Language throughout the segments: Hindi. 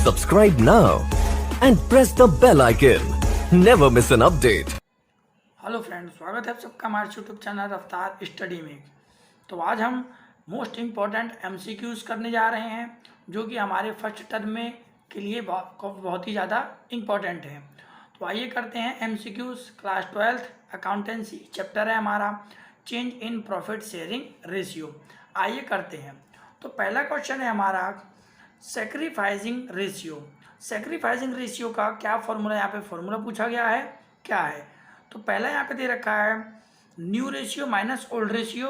Subscribe now and press the bell icon. Never miss an update. Hello friends, स्वागत है आप सबका हमारे यूट्यूब चैनल रफ्तार स्टडी में। तो आज हम मोस्ट इम्पॉर्टेंट एमसीक्यूज करने जा रहे हैं जो कि हमारे फर्स्ट टर्म में के लिए बहुत ही ज़्यादा इम्पॉर्टेंट है। तो आइए करते हैं MCQs. Class 12th accountancy chapter है हमारा, change in profit sharing ratio. आइए करते हैं। तो पहला क्वेश्चन है हमारा सेक्रीफाइसिंग रेशियो। सेक्रीफाइसिंग रेशियो का क्या फॉर्मूला, यहाँ पे फॉर्मूला पूछा गया है, क्या है। तो पहला यहाँ पे दे रखा है new ratio minus old ratio,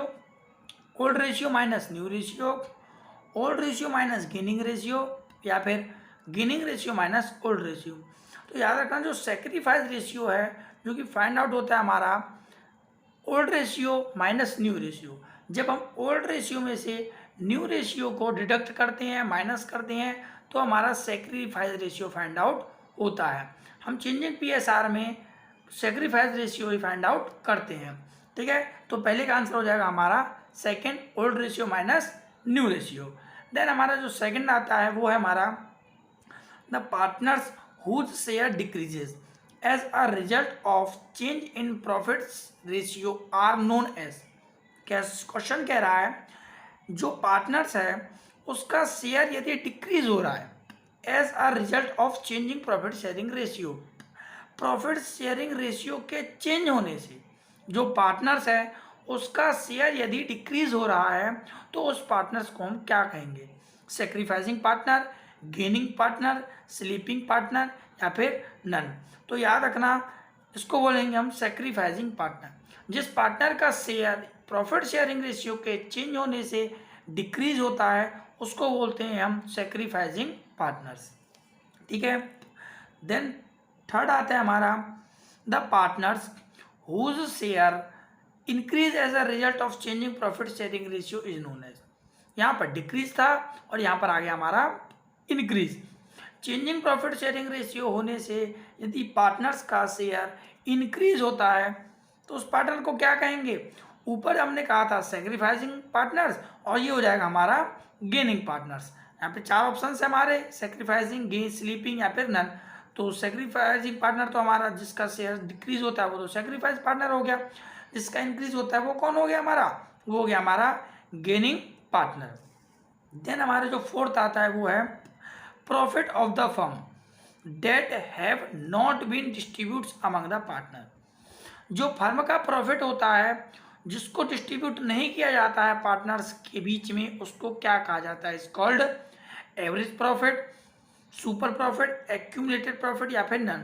old ratio minus new ratio, old ratio minus gaining ratio, या फिर gaining ratio minus old ratio. तो याद रखना जो सेक्रीफाइस रेशियो है जो कि फाइंड आउट होता है हमारा old ratio minus new ratio. जब हम ओल्ड रेशियो में से न्यू रेशियो को डिडक्ट करते हैं, माइनस करते हैं, तो हमारा सेक्रीफाइस रेशियो फाइंड आउट होता है। हम चेंजिंग पीएसआर में सेक्रीफाइस रेशियो ही फाइंड आउट करते हैं, ठीक है। तो पहले का आंसर हो जाएगा हमारा second, old ratio minus new ratio. Then हमारा जो सेकंड आता है वो है हमारा the partners whose share decreases as a result of change in profits ratio are known as. Question कह रहा है जो पार्टनर्स है उसका शेयर यदि डिक्रीज हो रहा है as a result of changing profit sharing ratio, profit sharing ratio के चेंज होने से जो पार्टनर्स है उसका शेयर यदि डिक्रीज हो रहा है तो उस पार्टनर्स को हम क्या कहेंगे, sacrificing partner, gaining partner, sleeping partner, या फिर नन। तो याद रखना इसको बोलेंगे हम सेक्रीफाइसिंग पार्टनर। जिस पार्टनर का शेयर प्रॉफिट शेयरिंग रेशियो के चेंज होने से डिक्रीज होता है उसको बोलते हैं हम सेक्रीफाइसिंग पार्टनर्स, ठीक है। देन थर्ड आता है हमारा the partners whose share increase as a result of changing profit sharing ratio is known as. यहाँ पर डिक्रीज था और यहाँ पर आ गया हमारा increase. Changing profit sharing ratio होने से यदि पार्टनर्स का शेयर इंक्रीज होता है तो उस पार्टनर को क्या कहेंगे, ऊपर हमने कहा था सेक्रीफाइसिंग पार्टनर्स और ये हो जाएगा हमारा गेनिंग पार्टनर्स। यहाँ पे चार ऑप्शन है हमारे, सेक्रीफाइसिंग, गेन, स्लीपिंग या फिर नन। तो सेक्रीफाइसिंग पार्टनर तो हमारा जिसका शेयर डिक्रीज होता है वो तो सेक्रीफाइस पार्टनर हो गया, जिसका इंक्रीज होता है वो कौन हो गया हमारा, वो हो गया हमारा गेनिंग पार्टनर। देन हमारे जो फोर्थ आता है वो है profit of the firm that have not been distribute among the partner. जो फर्म का प्रॉफिट होता है जिसको डिस्ट्रीब्यूट नहीं किया जाता है पार्टनर्स के बीच में उसको क्या कहा जाता है, is called average profit, super profit, accumulated profit, या फिर नन।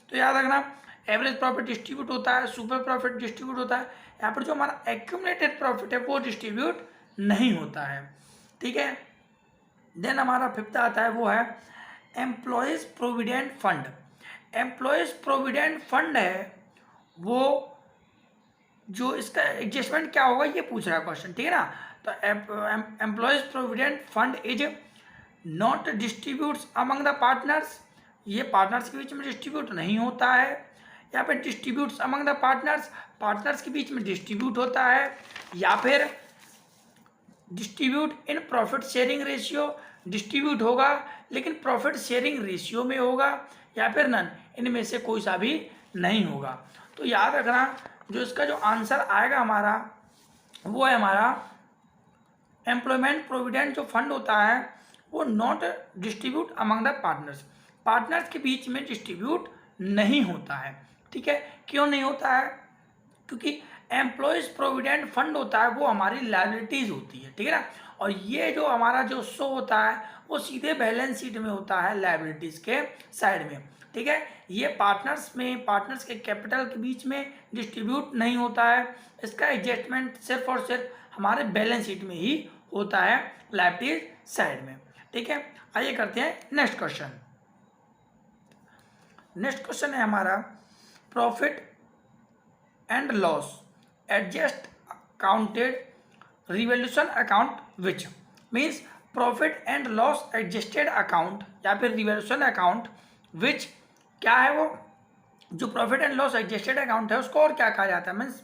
तो याद रखना एवरेज प्रॉफिट डिस्ट्रीब्यूट होता है, सुपर प्रॉफिट डिस्ट्रीब्यूट होता है, यहाँ पर जो हमारा एक्यूमुलेटेड प्रॉफिट है वो डिस्ट्रीब्यूट नहीं होता है, ठीक है। देन हमारा फिफ्थ आता है वो है employees provident fund. Employees provident fund है वो जो इसका एडजस्टमेंट क्या होगा ये पूछ रहा है क्वेश्चन, ठीक है ना। तो employees provident fund is not distributes among the partners, ये पार्टनर्स के बीच में डिस्ट्रीब्यूट नहीं होता है, या फिर distributes among the partners, partners के बीच में डिस्ट्रीब्यूट होता है, या फिर डिस्ट्रीब्यूट इन प्रॉफिट शेयरिंग रेशियो, डिस्ट्रीब्यूट होगा लेकिन प्रॉफिट शेयरिंग रेशियो में होगा, या फिर नन, इनमें से कोई सा भी नहीं होगा। तो याद रखना जो इसका जो आंसर आएगा हमारा वो है हमारा एम्प्लॉयमेंट प्रोविडेंट जो फंड होता है वो not distribute among the partners, partners के बीच में डिस्ट्रीब्यूट नहीं होता है, ठीक है। क्यों नहीं होता है, क्योंकि एम्प्लॉयज प्रोविडेंट फंड होता है वो हमारी लायबिलिटीज होती है, ठीक है ना। और ये जो हमारा जो शो होता है वो सीधे बैलेंस शीट में होता है लायबिलिटीज के साइड में, ठीक है। ये पार्टनर्स में, पार्टनर्स के कैपिटल के बीच में डिस्ट्रीब्यूट नहीं होता है, इसका एडजस्टमेंट सिर्फ और सिर्फ हमारे बैलेंस शीट में ही होता है लायबिलिटीज साइड में, ठीक है। आइए करते हैं नेक्स्ट क्वेश्चन। नेक्स्ट क्वेश्चन है हमारा profit and loss adjust accounted revolution account which means profit and loss adjusted account या फिर रिवोल्यूशन अकाउंट विच क्या है वो, जो profit and loss adjusted account है उसको और क्या कहा जाता है, मीन्स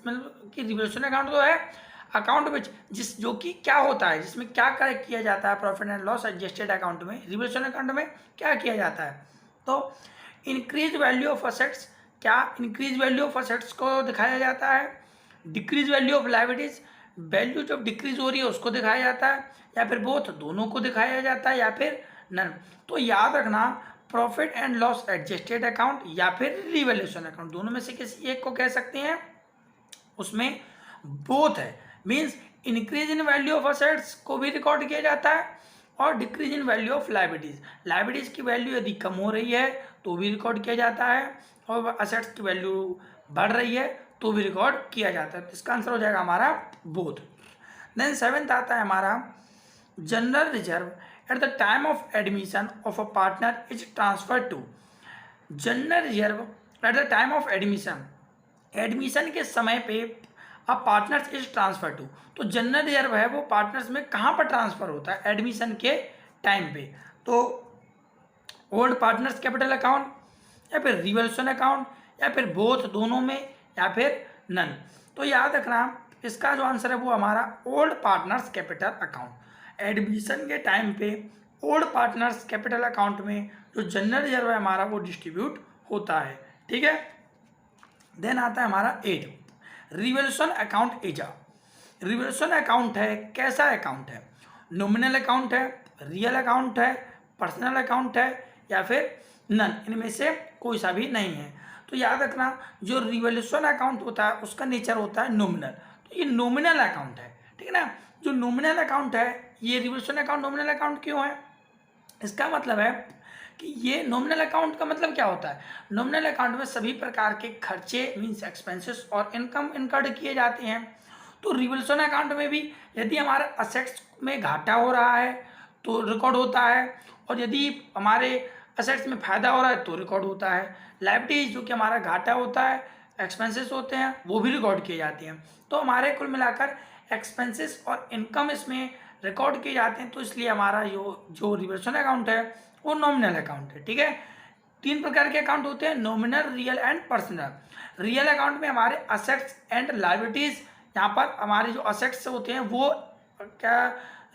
कि रिवोल्यूशन अकाउंट तो है अकाउंट विच जो कि क्या होता है, जिसमें क्या किया जाता है profit and loss adjusted account में, रिवल्यूशन अकाउंट में क्या किया जाता है। तो इंक्रीज वैल्यू ऑफ असेट्स, क्या इंक्रीज वैल्यू ऑफ असेट्स को दिखाया जाता है, decrease value of liabilities, value जब डिक्रीज हो रही है उसको दिखाया जाता है, या फिर बोथ दोनों को दिखाया जाता है, या फिर नन। तो याद रखना profit and loss adjusted account या फिर रिवैल्यूएशन अकाउंट, दोनों में से किसी एक को कह सकते हैं। उसमें बोथ है, means increase in value of assets को भी रिकॉर्ड किया जाता है और decrease in value of liabilities, liabilities की वैल्यू यदि कम हो रही है तो भी रिकॉर्ड किया जाता है, और असेट्स की वैल्यू बढ़ रही है तो भी रिकॉर्ड किया जाता है। इसका आंसर हो जाएगा हमारा बोथ। देन 7th आता है हमारा general reserve at the time of admission of a partner is transfer to, general reserve at the time of admission, admission के समय पे अब पार्टनर्स इज ट्रांसफर टू, तो जनरल रिजर्व है वो पार्टनर्स में कहाँ पर ट्रांसफर होता है, एडमिशन के टाइम पे। तो ओल्ड पार्टनर्स कैपिटल अकाउंट, या फिर रिवल्यूशन अकाउंट, या फिर बोथ दोनों में, या फिर नन। तो याद रखना इसका जो आंसर है वो हमारा old partners capital account, admission के टाइम पे ओल्ड पार्टनर्स कैपिटल अकाउंट में जो जनरल रिजर्व है हमारा वो डिस्ट्रीब्यूट होता है, ठीक है। देन आता है हमारा 8 revolution account is a, revolution account है कैसा अकाउंट है, नॉमिनल अकाउंट है, रियल अकाउंट है, पर्सनल अकाउंट है, या फिर नन, इनमें से कोई सा भी नहीं है। तो याद रखना जो रिवल्यूशन अकाउंट होता है उसका नेचर होता है नॉमिनल, तो ये नॉमिनल अकाउंट है, ठीक है ना। जो नॉमिनल अकाउंट है ये रिवल्यूशन अकाउंट नॉमिनल अकाउंट क्यों है, इसका मतलब है कि ये नॉमिनल अकाउंट का मतलब क्या होता है, नॉमिनल अकाउंट में सभी प्रकार के खर्चे मीन्स एक्सपेंसेस और इनकम इनकर्ड किए जाते हैं। तो रिवल्यूशन अकाउंट में भी यदि हमारे असेट्स में घाटा हो रहा है तो रिकॉर्ड होता है, और यदि हमारे असेट्स में फ़ायदा हो रहा है तो रिकॉर्ड होता है। लायबिलिटीज जो कि हमारा घाटा होता है, एक्सपेंसेस होते हैं, वो भी रिकॉर्ड किए जाते हैं। तो हमारे कुल मिलाकर एक्सपेंसेस और इनकम इसमें रिकॉर्ड किए जाते हैं, तो इसलिए हमारा जो रिवल्यूशन अकाउंट है वो नॉमिनल अकाउंट है, ठीक है। 3 प्रकार के अकाउंट होते हैं, nominal, real and personal. Real account में हमारे असेट्स एंड लायबिलिटीज, यहाँ पर हमारे जो असेट्स होते हैं वो क्या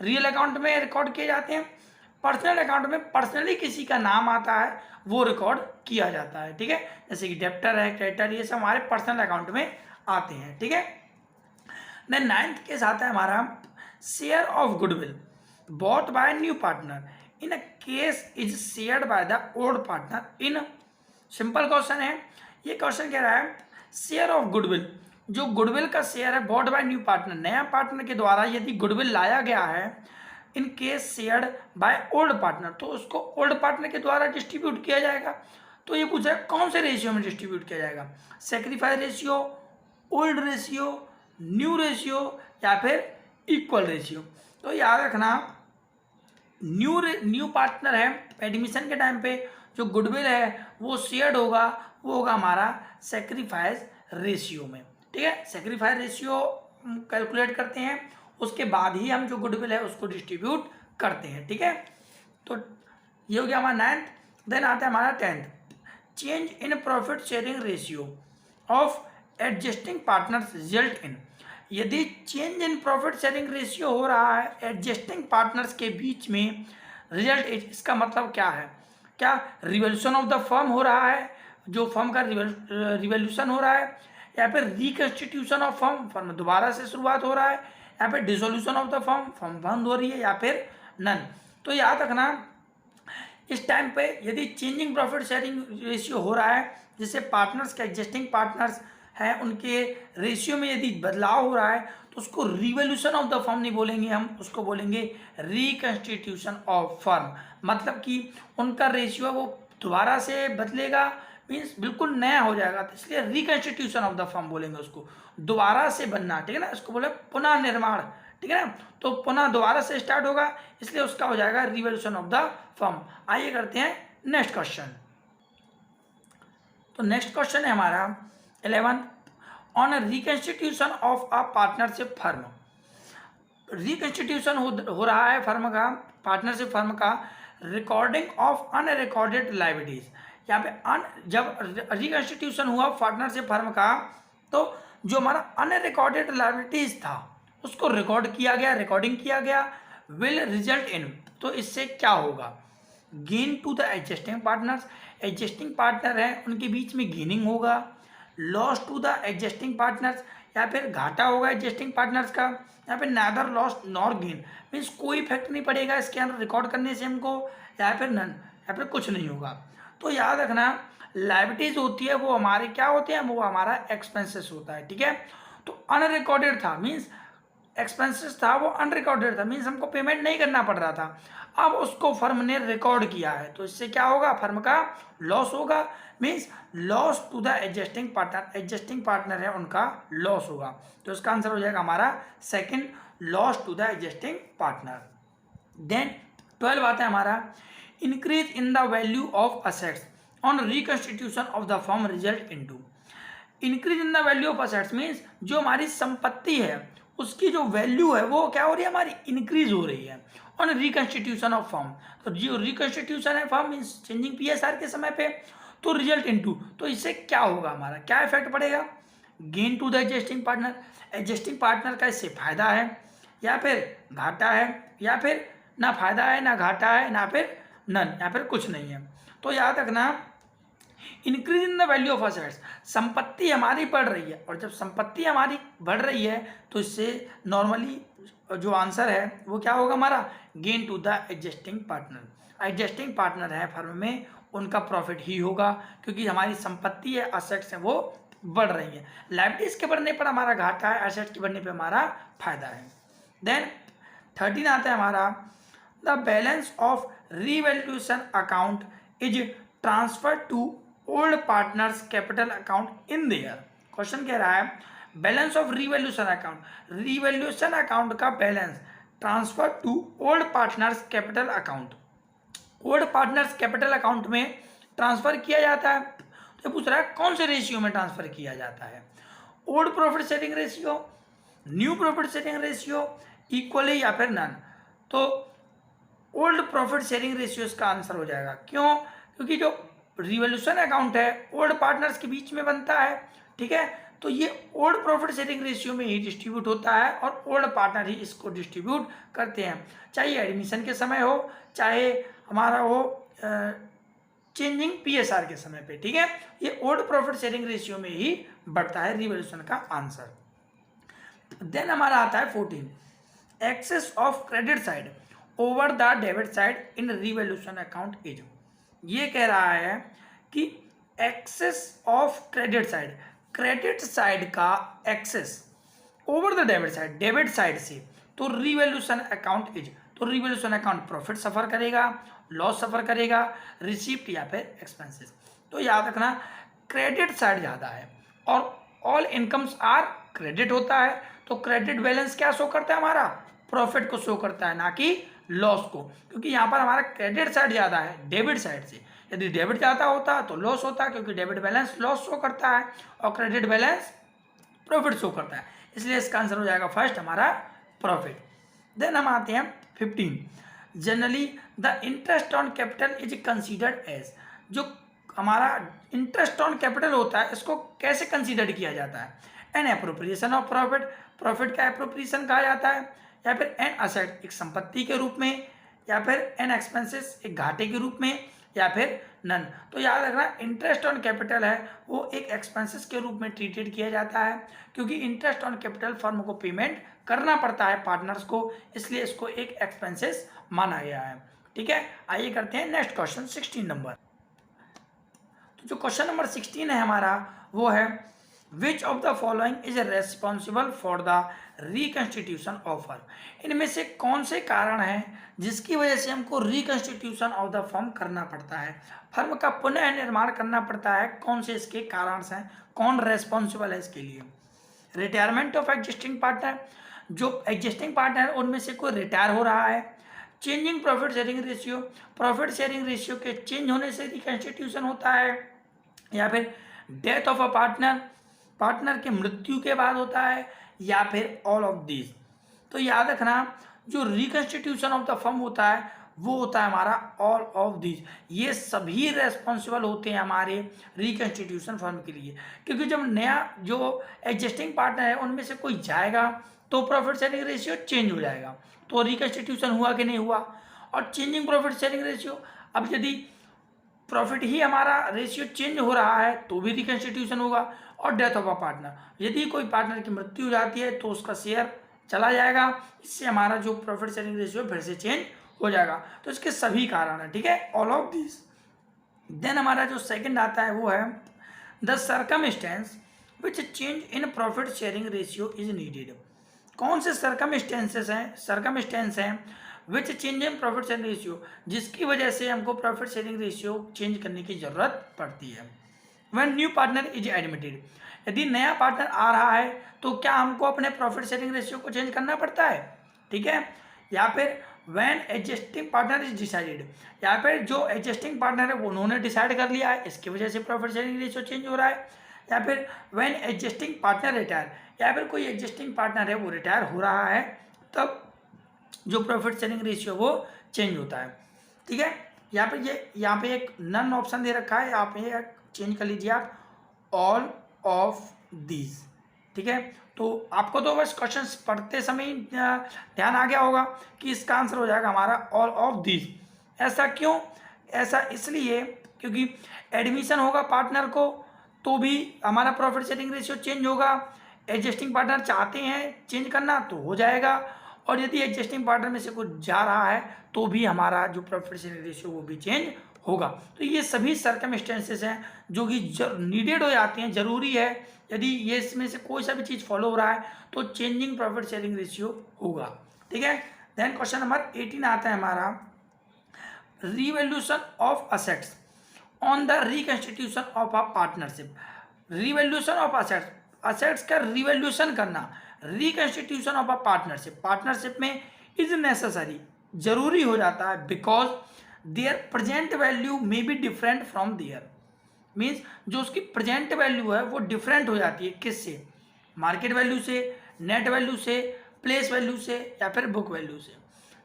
रियल अकाउंट में रिकॉर्ड किए जाते हैं। पर्सनल अकाउंट में पर्सनली किसी का नाम आता है वो रिकॉर्ड किया जाता है, ठीक है। जैसे कि डेप्टर है, क्रेडिटर, ये सब हमारे पर्सनल अकाउंट में आते हैं, ठीक है। देन 9th केस आता है हमारा share of goodwill bought by new partner in a case is shared by the old partner in, simple question है ये। क्वेश्चन कह रहा है शेयर ऑफ गुडविल, जो गुडविल का शेयर है बॉट बाय न्यू पार्टनर, नया पार्टनर के द्वारा यदि गुडविल लाया गया है in case shared by old partner, तो उसको ओल्ड पार्टनर के द्वारा डिस्ट्रीब्यूट किया जाएगा। तो ये पूछा है कौन से रेशियो में डिस्ट्रीब्यूट किया जाएगा, sacrifice ratio, old ratio, new ratio, या फिर इक्वल रेशियो। तो याद रखना न्यू पार्टनर है, एडमिशन के टाइम पे जो गुडविल है वो शेयर्ड होगा, वो होगा हमारा सेक्रीफाइस रेशियो में, ठीक है। सेक्रीफाइस रेशियो कैलकुलेट करते हैं, उसके बाद ही हम जो गुडविल है उसको डिस्ट्रीब्यूट करते हैं, ठीक है। तो ये हो गया हमारा 9th। देन आता है हमारा 10th change in profit sharing ratio of adjusting partners result in, यदि change in profit sharing ratio हो रहा है एडजस्टिंग पार्टनर्स के बीच में, रिजल्ट इसका मतलब क्या है, क्या रिवॉल्यूशन ऑफ द फर्म हो रहा है, जो फर्म का रिवॉल्यूशन हो रहा है, या फिर रिकंस्टिट्यूशन ऑफ फर्म, फर्म दोबारा से शुरुआत हो रहा है, या फिर dissolution of the firm, firm बंद हो रही है, या फिर नन। तो याद रखना इस टाइम पे यदि चेंजिंग प्रॉफिट शेयरिंग रेशियो हो रहा है, जिससे पार्टनर्स के एग्जिस्टिंग पार्टनर्स हैं उनके रेशियो में यदि बदलाव हो रहा है, तो उसको रिवॉल्यूशन ऑफ द फर्म नहीं बोलेंगे, हम उसको बोलेंगे रिकंस्टिट्यूशन ऑफ फर्म। मतलब कि उनका रेशियो वो दोबारा से बदलेगा, मीन्स बिल्कुल नया हो जाएगा, तो इसलिए रिकंस्टिट्यूशन ऑफ द फर्म बोलेंगे उसको, दोबारा से बनना, ठीक है ना। इसको बोले पुनः निर्माण, ठीक है ना। तो पुनः दोबारा से स्टार्ट होगा, इसलिए उसका हो जाएगा रिवॉल्यूशन ऑफ द फर्म। आइए करते हैं नेक्स्ट क्वेश्चन। तो नेक्स्ट क्वेश्चन है हमारा 11 on reconstitution of a partnership firm. Reconstitution हो रहा है फर्म का, पार्टनरशिप फर्म का, रिकॉर्डिंग ऑफ अनरिकॉर्डेड लायबिलिटीज। यहाँ पे जब रिकंस्टिट्यूशन हुआ पार्टनरशिप फर्म का, तो जो हमारा अनरिकॉर्डेड लायबिलिटीज था उसको रिकॉर्ड किया गया, रिकॉर्डिंग किया गया, विल रिजल्ट इन, तो इससे क्या होगा, gain to the adjusting partners, adjusting partner है उनके बीच में गेनिंग होगा, loss to the adjusting partners, या फिर घाटा होगा एडजस्टिंग पार्टनर्स का, या फिर neither loss nor gain, means कोई इफेक्ट नहीं पड़ेगा इसके अंदर रिकॉर्ड करने से हमको, या फिर नन, या फिर कुछ नहीं होगा। तो याद रखना लायबिलिटीज होती है वो हमारे क्या होते हैं, वो हमारा एक्सपेंसेस होता है, ठीक है। तो अनरिकॉर्डेड था मीन्स एक्सपेंसेस था वो अनरिकॉर्डेड था, मीन्स हमको पेमेंट नहीं करना पड़ रहा था, अब उसको फर्म ने रिकॉर्ड किया है, तो इससे क्या होगा, फर्म का लॉस होगा, means loss to the adjusting partner, adjusting partner है उनका लॉस होगा। तो इसका आंसर हो जाएगा हमारा second, loss to the adjusting partner. Then 12 आता है हमारा, increase in the value of assets on reconstitution of the firm result into, increase in the value of assets means जो हमारी संपत्ति है उसकी जो वैल्यू है वो क्या हो रही है, हमारी इंक्रीज हो रही है ऑन रिकंस्टिट्यूशन ऑफ फर्म। तो जो रिकंस्टिट्यूशन है फर्म मीन्स चेंजिंग पीएसआर के समय पे, तो रिजल्ट इनटू, तो इससे क्या होगा, हमारा क्या इफेक्ट पड़ेगा, gain to the adjusting partner, adjusting partner का इससे फायदा है या फिर घाटा है, या फिर ना फायदा है ना घाटा है ना फिर नन, या फिर कुछ नहीं है। तो याद रखना increase in the value of assets, संपत्ति हमारी बढ़ रही है, और जब संपत्ति हमारी बढ़ रही है तो इससे नॉर्मली जो आंसर है वो क्या होगा हमारा, gain to the adjusting partner, adjusting partner है फर्म में उनका प्रॉफिट ही होगा, क्योंकि हमारी संपत्ति है असेट्स है वो बढ़ रही है, लायबिलिटीज के बढ़ने पर हमारा घाटा है, असेट्स के बढ़ने पर हमारा फायदा है। देन 13 आता है हमारा, the balance of revaluation account is transfer to old partners capital account in there, question कह रहा है balance of revaluation account, revaluation account का balance transfer to old partners capital account, old partners capital account में ट्रांसफर किया जाता है। तो पूछ रहा है कौन से रेशियो में ट्रांसफर किया जाता है, old profit sharing ratio, new profit sharing ratio, equally या फिर नन। तो ओल्ड प्रॉफिट शेयरिंग रेशियो इसका आंसर हो जाएगा, क्यों, क्योंकि जो रिवॉल्यूशन अकाउंट है ओल्ड पार्टनर्स के बीच में बनता है, ठीक है, तो ये ओल्ड प्रॉफिट शेयरिंग रेशियो में ही डिस्ट्रीब्यूट होता है और ओल्ड पार्टनर ही इसको डिस्ट्रीब्यूट करते हैं, चाहे एडमिशन के समय हो चाहे हमारा हो चेंजिंग पीएसआर के समय पे, ठीक है, ये ओल्ड प्रॉफिट शेयरिंग रेशियो में ही बढ़ता है रिवॉल्यूशन का आंसर। देन हमारा आता है 14, excess of credit side over the debit side in revolution account is, ये कह रहा है कि excess of credit side, credit side का excess over the debit side, debit side से, तो रिवॉल्यूशन अकाउंट इज, तो रिवॉल्यूशन अकाउंट प्रॉफिट सफर करेगा, लॉस सफर करेगा, रिसिप्ट या फिर एक्सपेंसेस। तो याद रखना क्रेडिट साइड ज़्यादा है और ऑल इनकम्स आर क्रेडिट होता है, तो क्रेडिट बैलेंस क्या शो करता है, हमारा प्रॉफिट को शो करता है ना कि लॉस को, क्योंकि यहाँ पर हमारा क्रेडिट साइड ज़्यादा है डेबिट साइड से, यदि डेबिट ज़्यादा होता तो लॉस होता, क्योंकि डेबिट बैलेंस लॉस शो करता है और क्रेडिट बैलेंस प्रॉफिट शो करता है, इसलिए इसका आंसर हो जाएगा फर्स्ट हमारा प्रॉफिट। देन हम आते हैं 15, generally the interest on capital is considered as, जो हमारा इंटरेस्ट ऑन कैपिटल होता है इसको कैसे कंसीडर किया जाता है, an appropriation of profit, profit का एप्रोप्रिएशन कहा जाता है, या फिर एन असेट एक संपत्ति के रूप में, या फिर एन एक्सपेंसेस एक घाटे के रूप में, या फिर नन। तो याद रखना इंटरेस्ट ऑन कैपिटल है वो एक एक्सपेंसेस के रूप में ट्रीटेड किया जाता है, क्योंकि इंटरेस्ट ऑन कैपिटल फर्म को पेमेंट करना पड़ता है पार्टनर्स को, इसलिए इसको एक एक्सपेंसेस माना गया है, ठीक है। आइए करते हैं नेक्स्ट क्वेश्चन 16 नंबर। तो जो क्वेश्चन नंबर 16 है हमारा वो है which of the following is responsible for the reconstitution of firm, इनमें से कौन से कारण हैं जिसकी वजह से हमको रिकंस्टिट्यूशन ऑफ द फर्म करना पड़ता है, फर्म का पुनः निर्माण करना पड़ता है, कौन से इसके कारण हैं, कौन रेस्पॉन्सिबल है इसके लिए। रिटायरमेंट ऑफ एग्जिस्टिंग पार्टनर, जो एग्जिस्टिंग पार्टनर उनमें से कोई रिटायर हो रहा है, changing profit sharing ratio, profit sharing ratio के चेंज होने से रिकंस्टिट्यूशन होता है, या फिर death of a partner, partner के मृत्यु के बाद होता है, या फिर ऑल ऑफ दिस। तो याद रखना जो रिकंस्टिट्यूशन ऑफ द फर्म होता है वो होता है हमारा ऑल ऑफ दिस, ये सभी रेस्पॉन्सिबल होते हैं हमारे रिकंस्टिट्यूशन फर्म के लिए, क्योंकि जब नया जो एग्जिस्टिंग पार्टनर है उनमें से कोई जाएगा तो प्रॉफिट शेयरिंग रेशियो चेंज हो जाएगा। तो रिकन्स्टिट्यूशन हुआ कि नहीं हुआ। और चेंजिंग प्रॉफिट शेयरिंग रेशियो, अब यदि प्रॉफिट ही हमारा रेशियो चेंज हो रहा है तो भी रिकन्स्टिट्यूशन होगा। और डेथ ऑफ अ पार्टनर, यदि कोई पार्टनर की मृत्यु हो जाती है तो उसका शेयर चला जाएगा, इससे हमारा जो प्रॉफिट शेयरिंग रेशियो फिर से चेंज हो जाएगा। तो इसके सभी कारण है, ठीक है, ऑल ऑफ दिस। देन हमारा जो सेकंड आता है वो है the circumstance which change in profit sharing ratio is needed. कौन से सर्कमस्टेंस हैं which change in profit sharing ratio, जिसकी वजह से हमको प्रॉफिट शेयरिंग रेशियो चेंज करने की जरूरत पड़ती है। When new partner is admitted, यदि नया पार्टनर आ रहा है तो क्या हमको अपने प्रॉफिट शेयरिंग रेशियो को चेंज करना पड़ता है, ठीक है। या फिर when adjusting partner is decided, या फिर जो एडजस्टिंग पार्टनर है वो उन्होंने डिसाइड कर लिया है, इसकी वजह से प्रॉफिट शेयरिंग रेशियो चेंज हो रहा है। या फिर व्हेन एडजस्टिंग पार्टनर रिटायर, या फिर कोई एडजस्टिंग पार्टनर है वो रिटायर हो रहा है, तब जो प्रॉफिट शेयरिंग रेशियो वो चेंज होता है, ठीक है। यहाँ पे एक नन ऑप्शन दे रखा है, यहाँ पे चेंज कर लीजिए आप ऑल ऑफ दीज, ठीक है। तो आपको तो बस क्वेश्चंस पढ़ते समय ही ध्यान आ गया होगा कि इसका आंसर हो जाएगा हमारा ऑल ऑफ दीज। ऐसा क्यों? ऐसा इसलिए क्योंकि एडमिशन होगा पार्टनर को तो भी हमारा प्रॉफिट शेयरिंग रेशियो चेंज होगा। एडजस्टिंग पार्टनर चाहते हैं चेंज करना तो हो जाएगा, और यदि एडजस्टिंग पार्टनर में से कुछ जा रहा है तो भी हमारा जो प्रॉफिट शेयरिंग रेशियो वो भी चेंज होगा। तो ये सभी सर्कमस्टेंसेस हैं जो कि नीडेड हो जाते हैं, जरूरी है। यदि ये इसमें से कोई सा भी चीज़ फॉलो हो रहा है तो चेंजिंग प्रॉफिट शेयरिंग रेशियो होगा, ठीक है। देन क्वेश्चन नंबर 18 आता है हमारा revaluation of assets on the reconstitution of a partnership. Revaluation of assets, assets का रिवैल्यूएशन करना रिकन्स्टिट्यूशन ऑफ अ पार्टनरशिप में इज नेसेसरी, जरूरी हो जाता है, because their present value may be different from their. Means जो उसकी प्रेजेंट वैल्यू है वो डिफरेंट हो जाती है, किससे? मार्केट वैल्यू से, नेट वैल्यू से, प्लेस वैल्यू से, या फिर बुक वैल्यू से,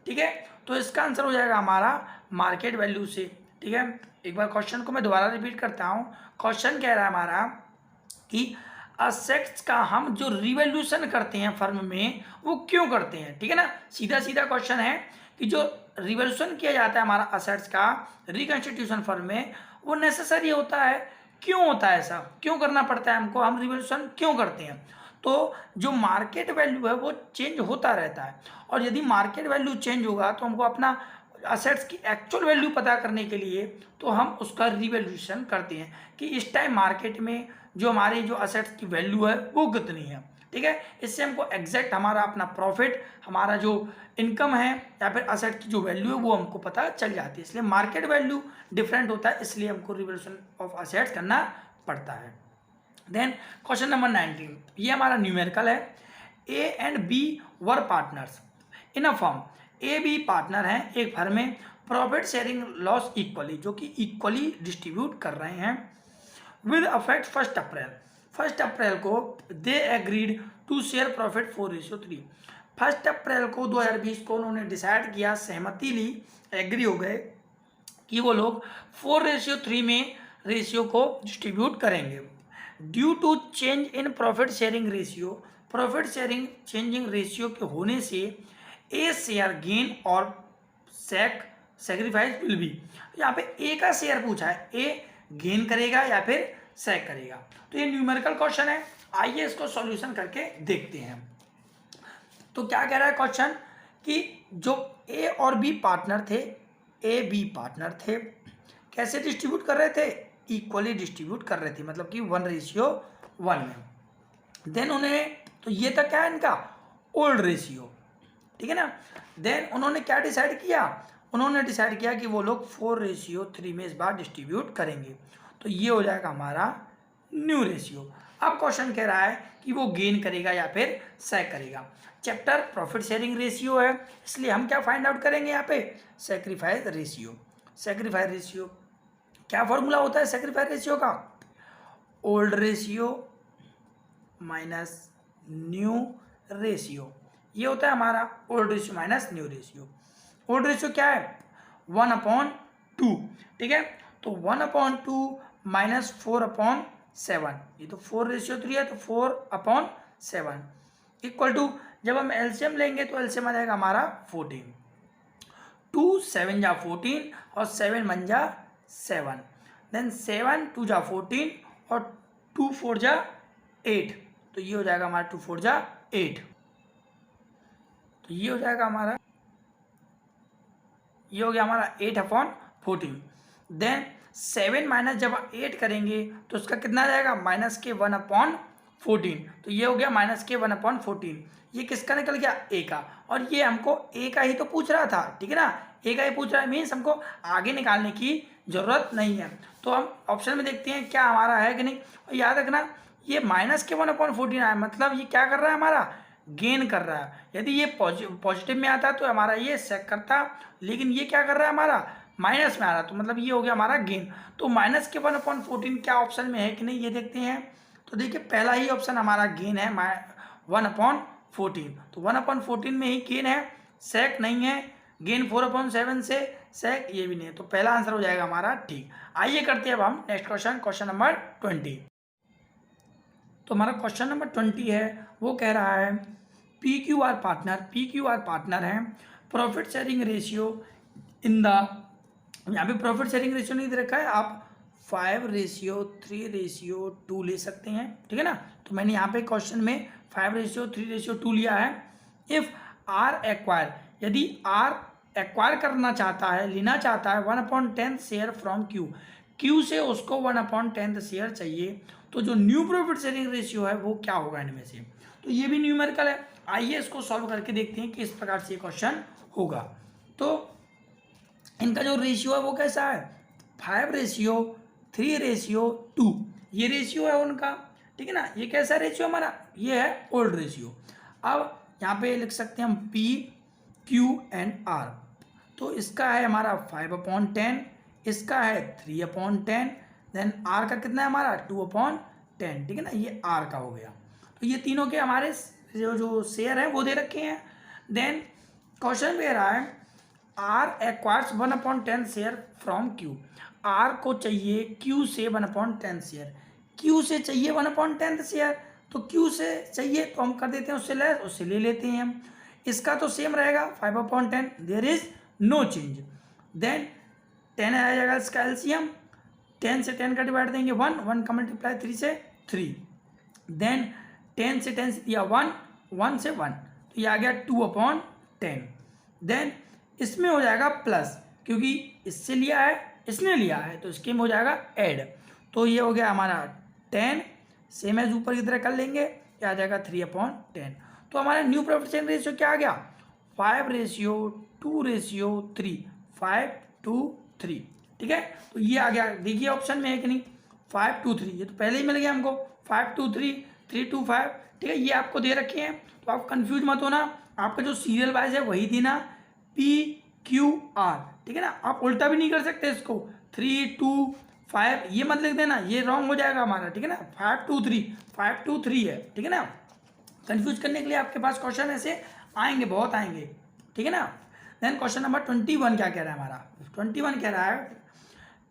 ठीक है। तो इसका आंसर हो जाएगा हमारा मार्केट वैल्यू से, ठीक है। एक बार क्वेश्चन को मैं दोबारा रिपीट करता हूँ। क्वेश्चन कह रहा है हमारा कि असेट्स का हम जो रिवैल्यूएशन करते हैं फर्म में वो क्यों करते हैं, ठीक है ना। सीधा सीधा क्वेश्चन है कि जो रिवैल्यूएशन किया जाता है हमारा असेट्स का रिकन्स्टिट्यूशन फर्म में वो नेसेसरी होता है। क्यों होता है ऐसा, क्यों करना पड़ता है हमको, हम रिवैल्यूएशन क्यों करते हैं? तो जो मार्केट वैल्यू है वो चेंज होता रहता है, और यदि मार्केट वैल्यू चेंज होगा तो हमको अपना असेट्स की एक्चुअल वैल्यू पता करने के लिए तो हम उसका रिवैल्यूएशन करते हैं कि इस टाइम मार्केट में जो हमारी जो असेट्स की वैल्यू है वो कितनी है, ठीक है। इससे हमको एग्जैक्ट हमारा अपना प्रॉफिट, हमारा जो इनकम है या फिर असेट की जो वैल्यू है वो हमको पता चल जाती है। इसलिए मार्केट वैल्यू डिफरेंट होता है, इसलिए हमको रिवैल्यूएशन ऑफ असेट्स करना पड़ता है। देन क्वेश्चन नंबर 19, ये हमारा न्यूमेरिकल है। A and B were partners in a firm. A B partner हैं एक फर्म में, प्रॉफिट शेयरिंग लॉस इक्वली, जो कि इक्वली डिस्ट्रीब्यूट कर रहे हैं विद अफेक्ट 1 अप्रैल। 1 अप्रैल को they agreed to share profit 4:3। 1 अप्रैल को 2020 को उन्होंने डिसाइड किया, सहमति ली, एग्री हो गए कि वो लोग 4:3 में रेशियो को डिस्ट्रीब्यूट करेंगे। Due to change in profit sharing ratio, profit sharing changing ratio के होने से ए शेयर गेन और सेक्रीफाइस विल बी। यहाँ पे ए का शेयर पूछा है, ए गेन करेगा या फिर सेक करेगा। तो ये न्यूमेरिकल क्वेश्चन है, आइए इसको सॉल्यूशन करके देखते हैं। तो क्या कह रहा है क्वेश्चन कि जो ए और बी पार्टनर थे, ए बी पार्टनर थे, कैसे डिस्ट्रीब्यूट कर रहे थे? इक्वली डिस्ट्रीब्यूट कर रहे थे, मतलब कि 1:1 में। देन उन्हें, तो ये था क्या इनका ओल्ड रेशियो, ठीक है ना। देन उन्होंने क्या डिसाइड किया? उन्होंने डिसाइड किया कि वो लोग 4:3 में इस बार डिस्ट्रीब्यूट करेंगे, तो ये हो जाएगा हमारा न्यू रेशियो। अब क्वेश्चन कह रहा है कि वो गेन करेगा या फिर सेक करेगा। चैप्टर प्रॉफिट शेयरिंग रेशियो है, इसलिए हम क्या फाइंड आउट करेंगे यहाँ पे? Sacrifice ratio. सेक्रीफाइस रेशियो क्या फॉर्मूला होता है सेक्रीफाइस रेशियो का? Old ratio minus new ratio, ये होता है हमारा old ratio minus new ratio. Old ratio क्या है? 1/2, ठीक है। तो 1/2 माइनस 4/7, ये तो 4:3 है तो 4/7। इक्वल टू, जब हम एलसीएम लेंगे तो एलसीएम आ जाएगा हमारा 14, 2 7 जा 14 और 7 1 जा 7, देन 7 2 जा 14 और 2 4 जा 8, तो ये हो जाएगा हमारा 2 4 जा 8, तो ये हो जाएगा हमारा, ये हो गया हमारा 8/14। देन 7 माइनस जब 8 करेंगे तो उसका कितना आ जाएगा, -1/14, तो ये हो गया -1/14। ये किसका निकल गया, ए का, और ये हमको ए का ही तो पूछ रहा था, ठीक है ना, ए का ही पूछ रहा है, मीन्स हमको आगे निकालने की जरूरत नहीं है। तो हम ऑप्शन में देखते हैं क्या हमारा है कि नहीं। और याद रखना ये -1/14 आया, मतलब ये क्या कर रहा है, हमारा गेन कर रहा है। यदि ये पॉजिटिव में आता तो हमारा ये सेक करता, लेकिन ये क्या कर रहा है, हमारा माइनस में आ रहा, तो मतलब ये हो गया हमारा गेन। तो -1/14 क्या ऑप्शन में है कि नहीं ये देखते हैं। तो देखिए पहला ही ऑप्शन हमारा गेन है 1/14, तो 1/14 में ही गेन है, सेक नहीं है। गेन 4/7 से सेक ये भी नहीं है, तो पहला आंसर हो जाएगा हमारा ठीक। आइए करते हैं अब हम नेक्स्ट क्वेश्चन, क्वेश्चन नंबर 20। तो हमारा क्वेश्चन नंबर 20 है, वो कह रहा है PQR पार्टनर है, profit sharing ratio in the, यहाँ पे प्रॉफिट शेयरिंग रेशियो नहीं दे रखा है, आप 5:3:2 ले सकते हैं, ठीक है ना। तो मैंने यहाँ पे क्वेश्चन में 5:3:2 लिया है। इफ आर एक्वायर, यदि आर एक्वायर करना चाहता है, लेना चाहता है 1/10 शेयर फ्रॉम क्यू से उसको 1/10 शेयर चाहिए, तो जो न्यू प्रॉफिट शेयरिंग रेशियो है वो क्या होगा इनमें से। तो ये भी न्यूमेरिकल है, आइए इसको सॉल्व करके देखते हैं कि इस प्रकार से क्वेश्चन होगा। तो इनका जो रेशियो है वो कैसा है, 5:3:2, ये रेशियो है उनका, ठीक है ना। ये कैसा रेशियो हमारा, ये है ओल्ड रेशियो। अब यहाँ पे लिख सकते हैं हम P, Q एंड R। तो इसका है हमारा 5/10, इसका है 3/10, देन R का कितना है हमारा 2/10, ठीक है ना, ये R का हो गया। तो ये तीनों के हमारे जो शेयर हैं वो दे रखे हैं। देन क्वेश्चन दे रहा है R acquires 1/10 share from Q, R को चाहिए Q से 1/10 शेयर, Q से चाहिए 1/10 शेयर, तो Q से चाहिए तो हम कर देते हैं उससे लेस, उससे ले लेते हैं हम। इसका तो सेम रहेगा 5/10, there is no change. Then 10 आ जाएगा इसका एलसीएम, 10 से 10 का डिवाइड देंगे 1 का मल्टीप्लाई 3 से 3, देन 10 से 10 से दिया 1 से 1, तो ये आ गया 2/10। देन इसमें हो जाएगा प्लस, क्योंकि इससे लिया है इसने लिया है, तो इसके में हो जाएगा ऐड, तो ये हो गया हमारा 10, सेम एज ऊपर की तरह कर लेंगे, ये आ जाएगा 3/10। तो हमारा न्यू प्रॉफिट शेयरिंग रेशियो क्या आ गया, 5:2:3, 5:3, ठीक है। तो ये आ गया, देखिए ऑप्शन में है कि नहीं 5:3, ये तो पहले ही मिल गया हमको 5:3, 3:5, ठीक है। ये आपको दे रखे हैं, तो आप कंफ्यूज मत होना, आपका जो सीरियल वाइज है वही देना, PQR, ठीक है ना। आप उल्टा भी नहीं कर सकते इसको, 3:2:5 ये मत लिख देना, ये रॉन्ग हो जाएगा हमारा, ठीक है ना। 5:2:3 है, ठीक है ना। कंफ्यूज करने के लिए आपके पास क्वेश्चन ऐसे आएंगे, बहुत आएंगे, ठीक है ना। देन क्वेश्चन नंबर 21 क्या कह रहा है हमारा, 21 कह रहा है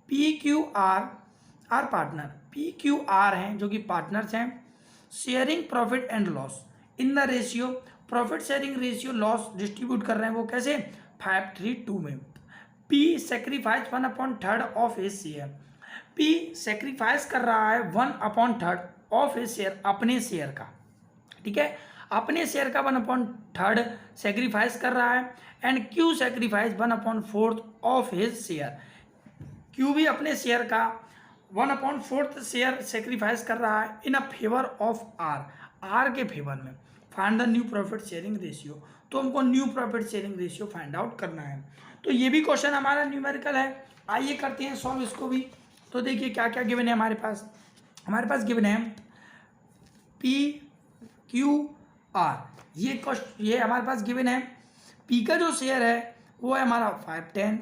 PQR पार्टनर, PQR हैं जो कि पार्टनर्स हैं, sharing profit and loss in the ratio, profit sharing ratio loss distribute कर रहे हैं, वो कैसे 5:3:2 में। P sacrifice 1/3 of his share, P sacrifice कर रहा है 1/3 ऑफ हिज शेयर, अपने शेयर का, ठीक है, अपने शेयर का 1/3 सेक्रीफाइस कर रहा है। And Q sacrifice 1/4 of his share, Q भी अपने शेयर का 1/4 शेयर सेक्रीफाइस कर रहा है in a favour of R के फेवर में। Find the new profit sharing ratio, तो हमको new profit sharing ratio find out करना है। तो ये भी क्वेश्चन हमारा न्यूमेरिकल है, आइए करते हैं सॉल्व इसको भी। तो देखिए क्या क्या गिवन है हमारे पास गिवन है PQR, ये हमारे पास गिवन है। P का जो शेयर है वो है हमारा 510,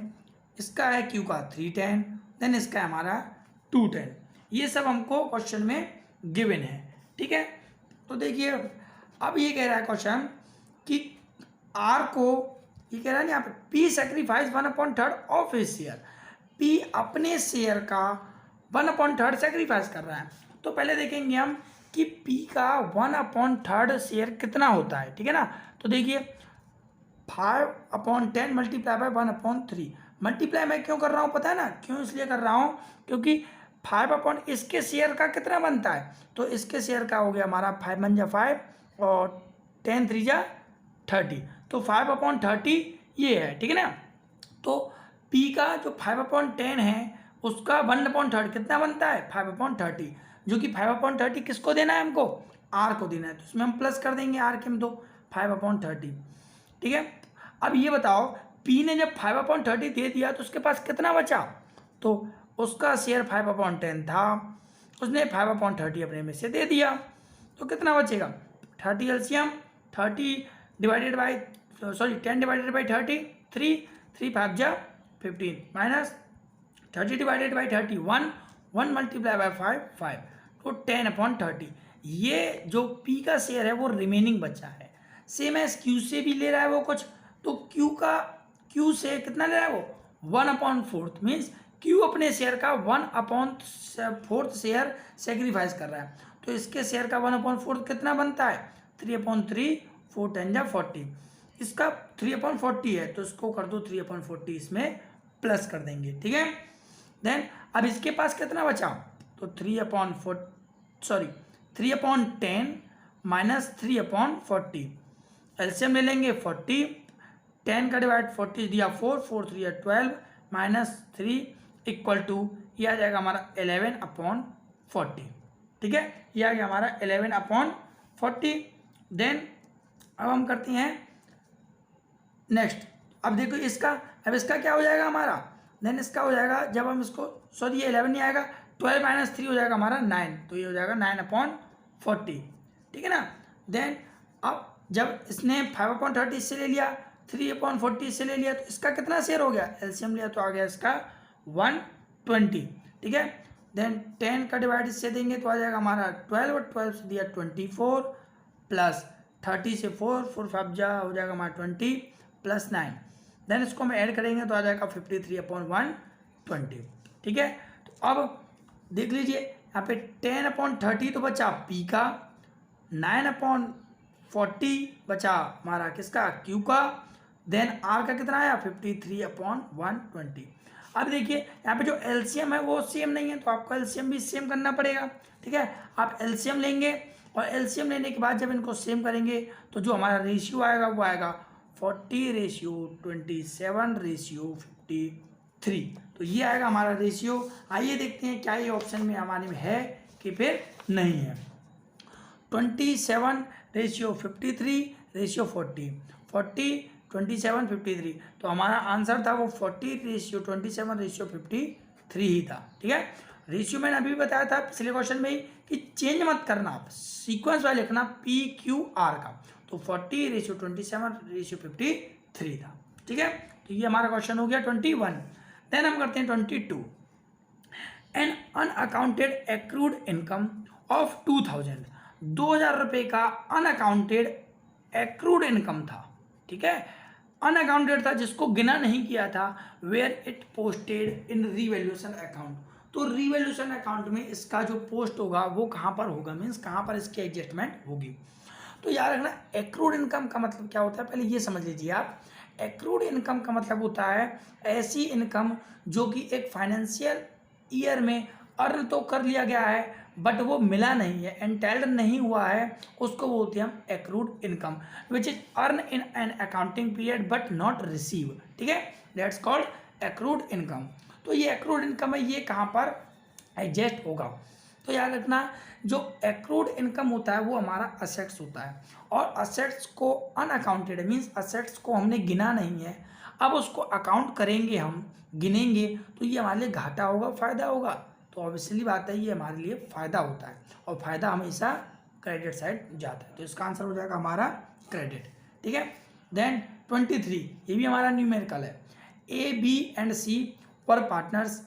इसका है Q का 310, देन इसका है हमारा 210, ये सब हमको क्वेश्चन में गिवन है, ठीक है। तो देखिए अब ये कह रहा है क्वेश्चन कि R को, ये कह रहा है ना यहाँ पे P sacrifice 1/3 of his share, P अपने शेयर का 1/3 सेक्रीफाइस कर रहा है। तो पहले देखेंगे हम कि पी का 1/3 शेयर कितना होता है, ठीक है ना। तो देखिए 5/10 मल्टीप्लाई बाय 1/3, मल्टीप्लाई मैं क्यों कर रहा हूँ पता है ना, क्यों इसलिए कर रहा हूँ क्योंकि 5 इसके शेयर का कितना बनता है, तो इसके शेयर का हो गया हमारा 5 बन जा 5 और 10 3 जा 30, तो 5/30 ये है, ठीक है ना। तो P का जो 5/10 है उसका 1/3 कितना बनता है 5/30, जो कि 5/30 किसको देना है हमको, R को देना है, तो इसमें हम प्लस कर देंगे R के में तो 5/30, ठीक है। अब ये बताओ P ने जब 5/30 दे दिया तो उसके पास कितना बचा, तो उसका शेयर 5/10 था, उसने 5/30 अपने में से दे दिया, तो कितना बचेगा 30 LCM 30 divided by 10 divided by 30 3 5 जा 15 minus 30 divided by 30 1 multiply by 5 तो 10/30, ये जो P का शेयर है वो रिमेनिंग बचा है। सेम एज Q से भी ले रहा है वो कुछ, तो Q से कितना ले रहा है वो 1/4 मीन्स Q अपने शेयर का 1/4 शेयर सेक्रीफाइस कर रहा है, तो इसके शेयर का 1/4 कितना बनता है 3/3 4 10 जा 40, इसका 3/40 है तो इसको कर दो 3/40, इसमें प्लस कर देंगे, ठीक है। देन अब इसके पास कितना बचा, तो 3/10 माइनस 3/40, एलसीएम ले लेंगे 40, 10 का डिवाइड 40 दिया 4 4 3 12 माइनस 3 इक्वल टू ये आ जाएगा हमारा 11/40, ठीक है, ये आ गया हमारा 11/40। देन अब हम करते हैं नेक्स्ट, अब देखो अब इसका क्या हो जाएगा हमारा, देन इसका हो जाएगा जब हम इसको सॉरी ये 11 नहीं आएगा 12 माइनस 3 हो जाएगा हमारा 9, तो ये हो जाएगा 9/40, ठीक है ना। देन अब जब इसने 5/30 इससे ले लिया 3/40 इससे ले लिया तो इसका कितना शेयर हो गया, एलसीएम लिया तो आ गया इसका 120, ठीक है। देन 10 का डिवाइड इससे देंगे तो आ जाएगा हमारा 12 और 12 से दिया 24 प्लस 30 से 4 5 जा हो जाएगा हमारा 20 प्लस 9, देन इसको हम ऐड करेंगे तो आ जाएगा 53/120, ठीक है। तो अब देख लीजिए यहाँ पे 10/30 तो बचा P का, 9/40 बचा हमारा किसका Q का, देन R का कितना आया 53/120। अब देखिए यहाँ पे जो एलसीएम है वो सेम नहीं है तो आपको एलसीएम भी सेम करना पड़ेगा, ठीक है। आप एलसीएम लेंगे और एलसीएम लेने के बाद जब इनको सेम करेंगे तो जो हमारा रेशियो आएगा वो आएगा 40:27:53, तो ये आएगा हमारा रेशियो। आइए देखते हैं क्या ये ऑप्शन में हमारे में है कि फिर नहीं है। 27:53:40 40:27:53, तो हमारा आंसर था वो 40:27:53 ही था, ठीक है। रेशियो मैंने अभी बताया था पिछले क्वेश्चन में ही कि चेंज मत करना, आप सीक्वेंस वाइज लिखना PQR का, तो 40:27:53 था, ठीक है। तो ये हमारा क्वेश्चन हो गया 21। देन हम करते हैं 22, an unaccounted accrued income of 2000 रुपये का अनअकाउंटेड एक्रूड इनकम था, ठीक है, अनअकाउंटेड था जिसको गिना नहीं किया था, where it posted in revaluation account, तो रीवैल्यूएशन अकाउंट में इसका जो पोस्ट होगा वो कहाँ पर होगा, मीन्स कहाँ पर इसकी एडजस्टमेंट होगी। तो याद रखना एक्रूड इनकम का मतलब क्या होता है, पहले ये समझ लीजिए आप। एक्रूड इनकम का मतलब होता है ऐसी इनकम जो कि एक फाइनेंशियल ईयर में अर्न तो कर लिया गया है बट वो मिला नहीं है, एंटाइल्ड नहीं हुआ है, उसको बोलते हैं हम accrued income, which is earn in an accounting period but not receive, ठीक है, दैट्स कॉल्ड एक्रूड इनकम। तो ये एक्रूड इनकम है, ये कहाँ पर एडजस्ट होगा, तो याद रखना जो एक्रूड इनकम होता है वो हमारा असेट्स होता है, और असेट्स को अनअकाउंटेड मीन्स असेट्स को हमने गिना नहीं है, अब उसको अकाउंट करेंगे हम, गिनेंगे तो ये हमारे लिए घाटा होगा फायदा होगा, तो ऑब्वियसली बात है ये हमारे लिए फ़ायदा होता है, और फ़ायदा हमेशा क्रेडिट साइड जाता है, तो इसका आंसर हो जाएगा हमारा क्रेडिट, ठीक है। देन 23, ये भी हमारा न्यूमेरिकल है, A, B एंड C पर partners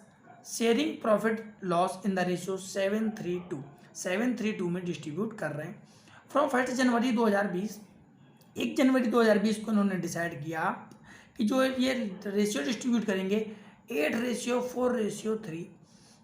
sharing profit loss in the ratio 7:3:2 में डिस्ट्रीब्यूट कर रहे हैं फ्रॉम 1 जनवरी 2020। 1 जनवरी 2020 को उन्होंने डिसाइड किया कि जो ये रेशियो डिस्ट्रीब्यूट करेंगे 8:4:3,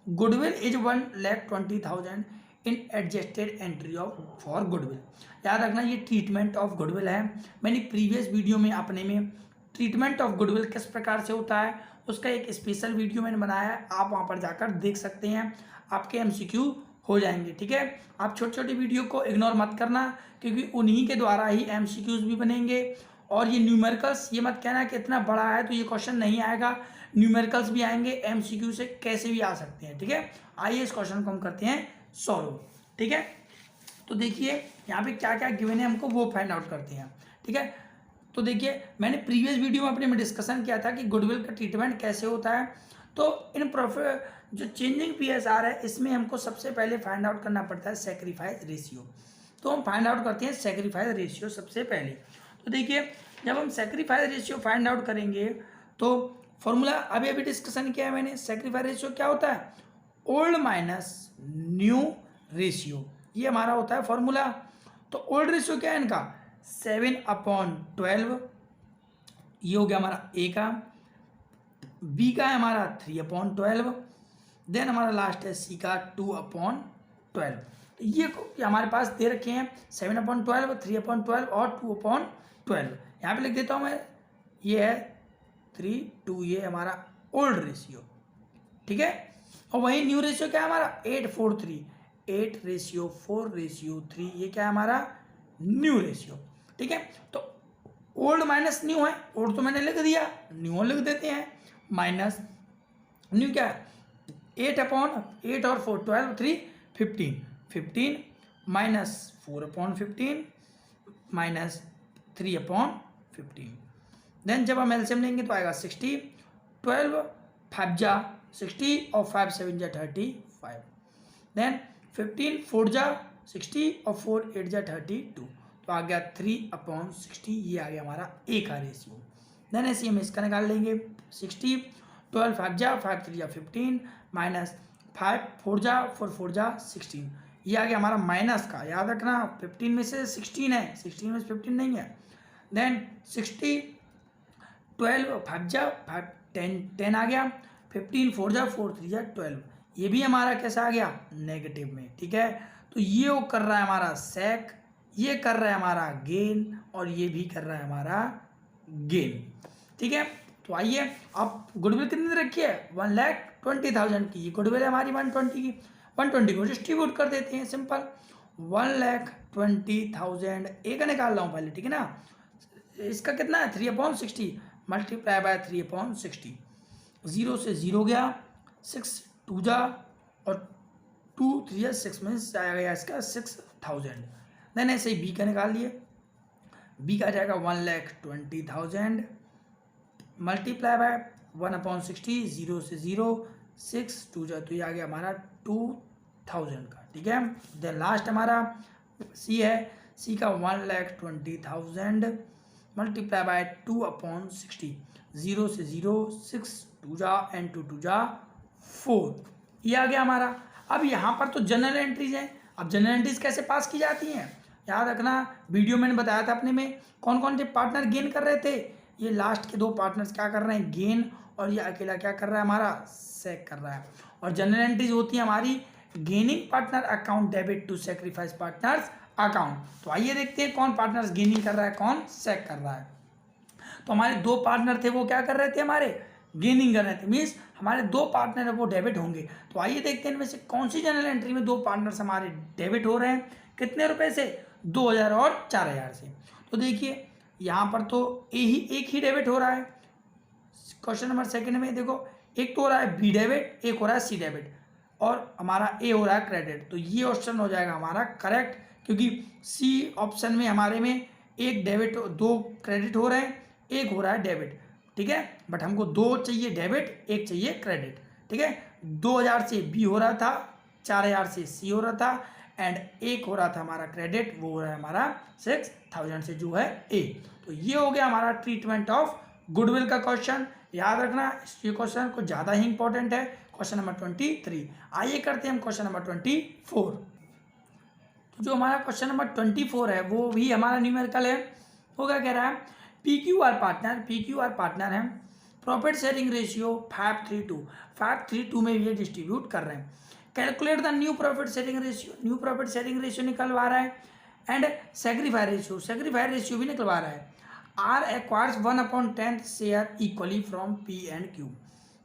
goodwill is 1,20,000, in adjusted entry of for goodwill. याद रखना ये ट्रीटमेंट ऑफ गुडविल है। मैंने प्रीवियस वीडियो में अपने में ट्रीटमेंट ऑफ गुडविल किस प्रकार से होता है उसका एक स्पेशल वीडियो मैंने बनाया है, आप वहाँ पर जाकर देख सकते हैं, आपके MCQ हो जाएंगे। ठीक है, आप छोटी छोटी वीडियो को इग्नोर मत करना क्योंकि उन्हीं के द्वारा ही MCQs भी बनेंगे। और ये न्यूमेरिकल्स, ये मत कहना कि इतना बड़ा है तो ये क्वेश्चन नहीं आएगा, न्यूमेरिकल्स भी आएंगे, MCQ से कैसे भी आ सकते हैं। ठीक है, आइए इस क्वेश्चन को हम करते हैं सॉल्व। ठीक है, तो देखिए यहाँ पे क्या क्या गिवन है हमको वो फाइंड आउट करते हैं। ठीक है, तो देखिए मैंने प्रीवियस वीडियो में अपने में डिस्कशन किया था कि गुडविल का ट्रीटमेंट कैसे होता है। तो इन जो चेंजिंग PSR है इसमें हमको सबसे पहले फाइंड आउट करना पड़ता है सैक्रिफाइस रेशियो। तो हम फाइंड आउट करते हैं सैक्रिफाइस रेशियो सबसे पहले। तो देखिए जब हम सैक्रिफाइस रेशियो फाइंड आउट करेंगे तो फॉर्मूला अभी अभी डिस्कशन किया है मैंने। सैक्रिफाइस रेशियो क्या होता है, ओल्ड माइनस न्यू रेशियो, ये हमारा होता है फॉर्मूला। तो ओल्ड रेशियो क्या है इनका 7/12, ये हो गया हमारा A का, B का है हमारा 3/12, देन हमारा लास्ट है C का 2/12। तो ये हमारे पास दे रखे हैं 7/12, 3/12 और 2/12। यहाँ पे लिख देता हूँ मैं, ये है 3, 2, ये हमारा ओल्ड रेशियो। ठीक है, और वही न्यू रेशियो क्या है हमारा 8/4/3, 8/4/3, ये क्या है हमारा न्यू रेशियो। ठीक है, तो ओल्ड माइनस न्यू है, ओल्ड तो मैंने लिख दिया, न्यू लिख देते हैं, माइनस न्यू क्या है 8/8 और 4 12 3 15, 15 माइनस 4/15 माइनस 3/15। देन जब हम एलसीएम लेंगे तो आएगा 60, 12 5 जा 60 और 5 7 जा 35। देन 15 4 जा 60 और 4 8 जा 32, तो आ गया 3/60, ये आ गया हमारा A का रेशियो। देन ऐसे हम इसका निकाल लेंगे 60, 12 5 जा 5 3 जा 15 माइनस 5 4 जा 4 4 जा 16, ये आ गया हमारा माइनस का। याद रखना 15 में से 16 है, 16 में से 15 नहीं है। देन 60, 12 5 जा 5 10 आ गया, 15 4 जा 4 3 जा 12, ये भी हमारा कैसा आ गया नेगेटिव में। ठीक है, तो ये वो कर रहा है हमारा सेक, ये कर रहा है हमारा गेन और ये भी कर रहा है हमारा गेन। ठीक है, तो आइए अब गुडविल कितनी रखी है 1,20,000 की, ये गुडविल है हमारी 120 की, 120 को डिस्ट्रीब्यूट कर देते हैं सिंपल, 1,20,000 A का निकाल रहा हूँ पहले। ठीक है ना, इसका कितना है 3/60 मल्टीप्लाई बाय 3/60, 0 से 0 गया, 6 2 जा और 2 3 6 में आया गया इसका 6,000। देन ऐसे ही B का निकाल लिए, B का जाएगा 1,20,000 मल्टीप्लाई बाय 1/60, 0 से 0 6 2 जा, तो ये आ गया हमारा 2,000 का। ठीक है, देन लास्ट हमारा C है, C का 1,20,000 मल्टीप्लाई बाय 2/60, 0 से 0 6 2 जा एंड 2 2 जा 4, ये आ गया हमारा। अब यहाँ पर तो जनरल एंट्रीज हैं, अब जनरल एंट्रीज कैसे पास की जाती हैं याद रखना, वीडियो मैंने बताया था अपने में कौन कौन से पार्टनर गेन कर रहे थे, ये लास्ट के 2 पार्टनर्स क्या कर रहे हैं गेन, और ये अकेला क्या कर रहा है हमारा सेक कर रहा है। और जनरल एंट्रीज होती है हमारी gaining partner account debit to sacrifice partners account. तो आइए देखते हैं कौन पार्टनर्स गेनिंग कर रहा है कौन सेक कर रहा है। तो हमारे 2 पार्टनर थे वो क्या कर रहे थे हमारे गेनिंग कर रहे थे, मीन्स हमारे 2 पार्टनर है वो डेबिट होंगे। तो आइए देखते हैं इनमें से कौन सी जनरल एंट्री में 2 पार्टनर्स हमारे डेबिट हो रहे हैं, कितने रुपए से 2,000 और 4,000 से। तो देखिए यहाँ पर तो एक ही डेबिट हो रहा है, क्वेश्चन नंबर सेकंड में देखो एक तो हो रहा है B डेबिट, एक हो रहा है C डेबिट और हमारा A हो रहा है क्रेडिट। तो ये ऑप्शन हो जाएगा हमारा करेक्ट, क्योंकि C ऑप्शन में हमारे में एक डेबिट 2 क्रेडिट हो रहे हैं, एक हो रहा है डेबिट। ठीक है, बट हमको 2 चाहिए डेबिट, एक चाहिए क्रेडिट। ठीक है, 2,000 से B हो रहा था, 4,000 से C हो रहा था एंड एक हो रहा था हमारा क्रेडिट, वो हो रहा है हमारा 6,000 से जो है A। तो ये हो गया हमारा ट्रीटमेंट ऑफ गुडविल का क्वेश्चन। याद रखना ये क्वेश्चन कुछ ज़्यादा ही इंपॉर्टेंट है, क्वेश्चन नंबर 23। आइए करते हैं हम क्वेश्चन नंबर 24। तो जो हमारा क्वेश्चन नंबर 24 है वो भी हमारा न्यूमेरिकल है। वो क्या कह रहा है, PQR पार्टनर है, प्रॉफिट शेयरिंग रेशियो 5:3:2 में ये डिस्ट्रीब्यूट कर रहे हैं। Calculate the new profit sharing ratio, new profit sharing ratio निकलवा रहा है, and sacrifice ratio, sacrifice ratio भी निकलवा रहा है। R acquires 1/10 share equally from P and Q.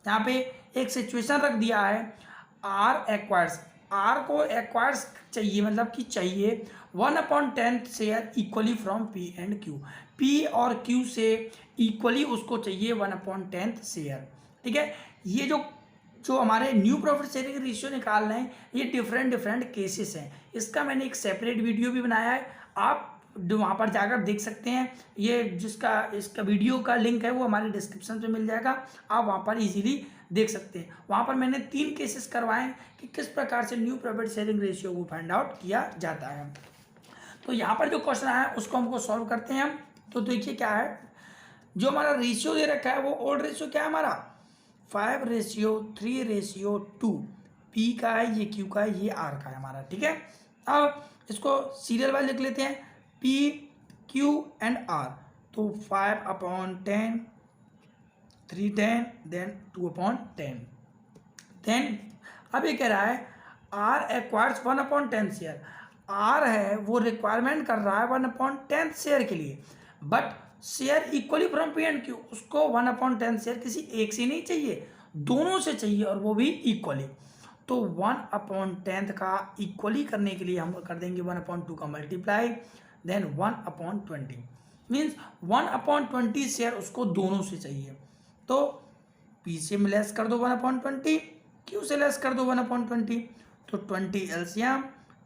यहाँ पे एक सिचुएशन रख दिया है, आर एक्वायर्स, आर को एक्वायर्स चाहिए मतलब कि चाहिए 1/10 share equally from P and Q, P और क्यू से इक्वली उसको चाहिए 1/10 शेयर। ठीक है, ये जो हमारे न्यू प्रॉफिट शेयरिंग रेशियो निकाल रहे हैं, ये डिफरेंट केसेस हैं। इसका मैंने एक सेपरेट वीडियो भी बनाया है, आप वहाँ पर जाकर देख सकते हैं। ये जिसका इसका वीडियो का लिंक है वो हमारे डिस्क्रिप्शन पे मिल जाएगा, आप वहाँ पर इजीली देख सकते हैं। वहाँ पर मैंने 3 केसेस करवाए कि किस प्रकार से न्यू प्रॉफिट शेयरिंग रेशियो को फाइंड आउट किया जाता है। तो यहाँ पर जो क्वेश्चन आया है उसको हमको सॉल्व करते हैं हम। तो देखिए क्या है, जो हमारा रेशियो दे रखा है वो ओल्ड रेशियो क्या है हमारा 5:3:2, पी का है, ये क्यू का है, ये आर का है हमारा। ठीक है, अब इसको सीरियल वाइज लिख लेते हैं, पी क्यू एंड आर। तो 5/10, 3/10, देन 2/10। देन अब ये कह रहा है आर एक्वायर्स 1/10 शेयर, आर है वो रिक्वायरमेंट कर रहा है 1/10 शेयर के लिए, but share equally from P and Q, उसको 1/10 शेयर किसी एक से नहीं चाहिए, दोनों से चाहिए और वो भी इक्वली। तो 1/10 का इक्वली करने के लिए हम कर देंगे 1/2 का मल्टीप्लाई, देन 1/20 मीन्स 1/20 शेयर उसको दोनों से चाहिए। तो पी से लेस कर दो 1/20, क्यू से लेस कर दो 1/20, तो 20 एलसीएम,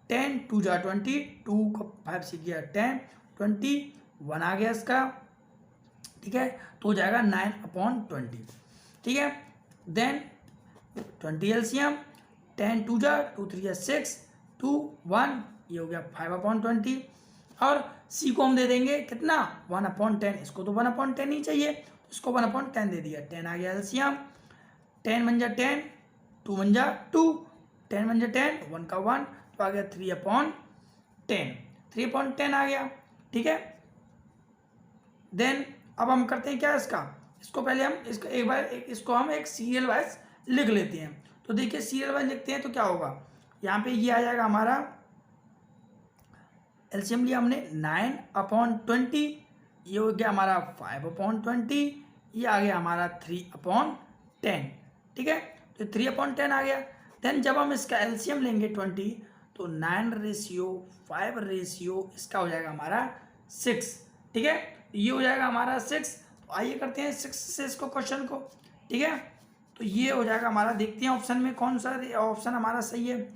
10 2 जा 20, 2 का 5 से गया 10, 21 आ गया इसका। ठीक है, तो हो जाएगा 9/20। ठीक है, देन 20 एलसीएम, 10 2 जा 2 3 जा 6, 2 1, ये हो गया 5/20। और सी को हम दे देंगे कितना 1/10, इसको तो 1/10 ही चाहिए, इसको 1/10 दे दिया, 10 आ गया एलसीएम, 10 1 जा 10, 2 1 जा 2, 10 1 जा 10, 1 का 1, तो आ गया 3/10, 3/10 आ गया। ठीक है, देन अब हम करते हैं क्या इसको पहले हम इसको एक बार इसको हम एक सीरियल वाइज लिख लेते हैं। तो देखिए सीरियल वाइज लिखते हैं तो क्या होगा, यहाँ पे ये आ जाएगा हमारा एलसीएम लिया हमने 9/20, ये हो गया हमारा 5/20, ये आ गया हमारा 3/10। ठीक है, तो 3/10 आ गया। देन जब हम इसका एलसीएम लेंगे 20, तो 9:5 इसका हो जाएगा हमारा 6। ठीक है, ये हो जाएगा हमारा 6। तो आइए करते हैं 6 से इसको क्वेश्चन को। ठीक है, तो ये हो जाएगा हमारा, देखते हैं ऑप्शन में कौन सा ऑप्शन हमारा सही है,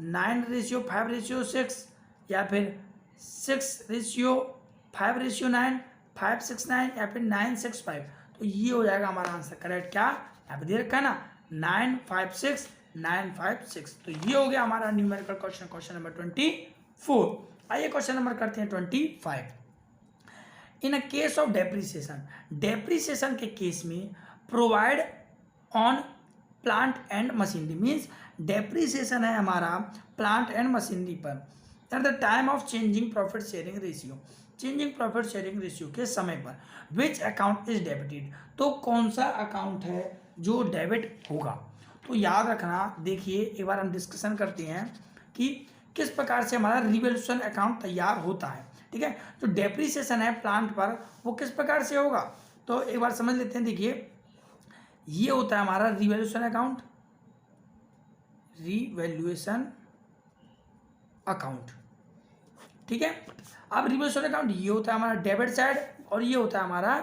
9:5:6 या फिर 6:5:9, 569 या फिर 965। तो ये हो जाएगा हमारा आंसर करेक्ट। क्या यहाँ पे दे रखा है ना 956 956। तो ये हो गया हमारा न्यूमेरिकल क्वेश्चन, क्वेश्चन नंबर 24। आइए क्वेश्चन नंबर करते हैं 25। In a case of depreciation, depreciation के केस में provide on plant and machinery, means depreciation है हमारा प्लांट एंड मशीनरी पर at the time of changing profit sharing ratio, changing profit sharing ratio के समय पर विच अकाउंट इज डेबिटेड, तो कौन सा अकाउंट है जो डेबिट होगा। तो याद रखना, देखिए एक बार हम डिस्कशन करते हैं कि किस प्रकार से हमारा रिवैल्यूएशन अकाउंट तैयार होता है। ठीक है, जो डेप्रीसिएशन है प्लांट पर वो किस प्रकार से होगा, तो एक बार समझ लेते हैं। देखिए ये होता है हमारा रिवैल्यूएशन अकाउंट, रिवैल्यूएशन अकाउंट। ठीक है, अब रिवैल्यूएशन अकाउंट ये होता है हमारा डेबिट साइड और ये होता है हमारा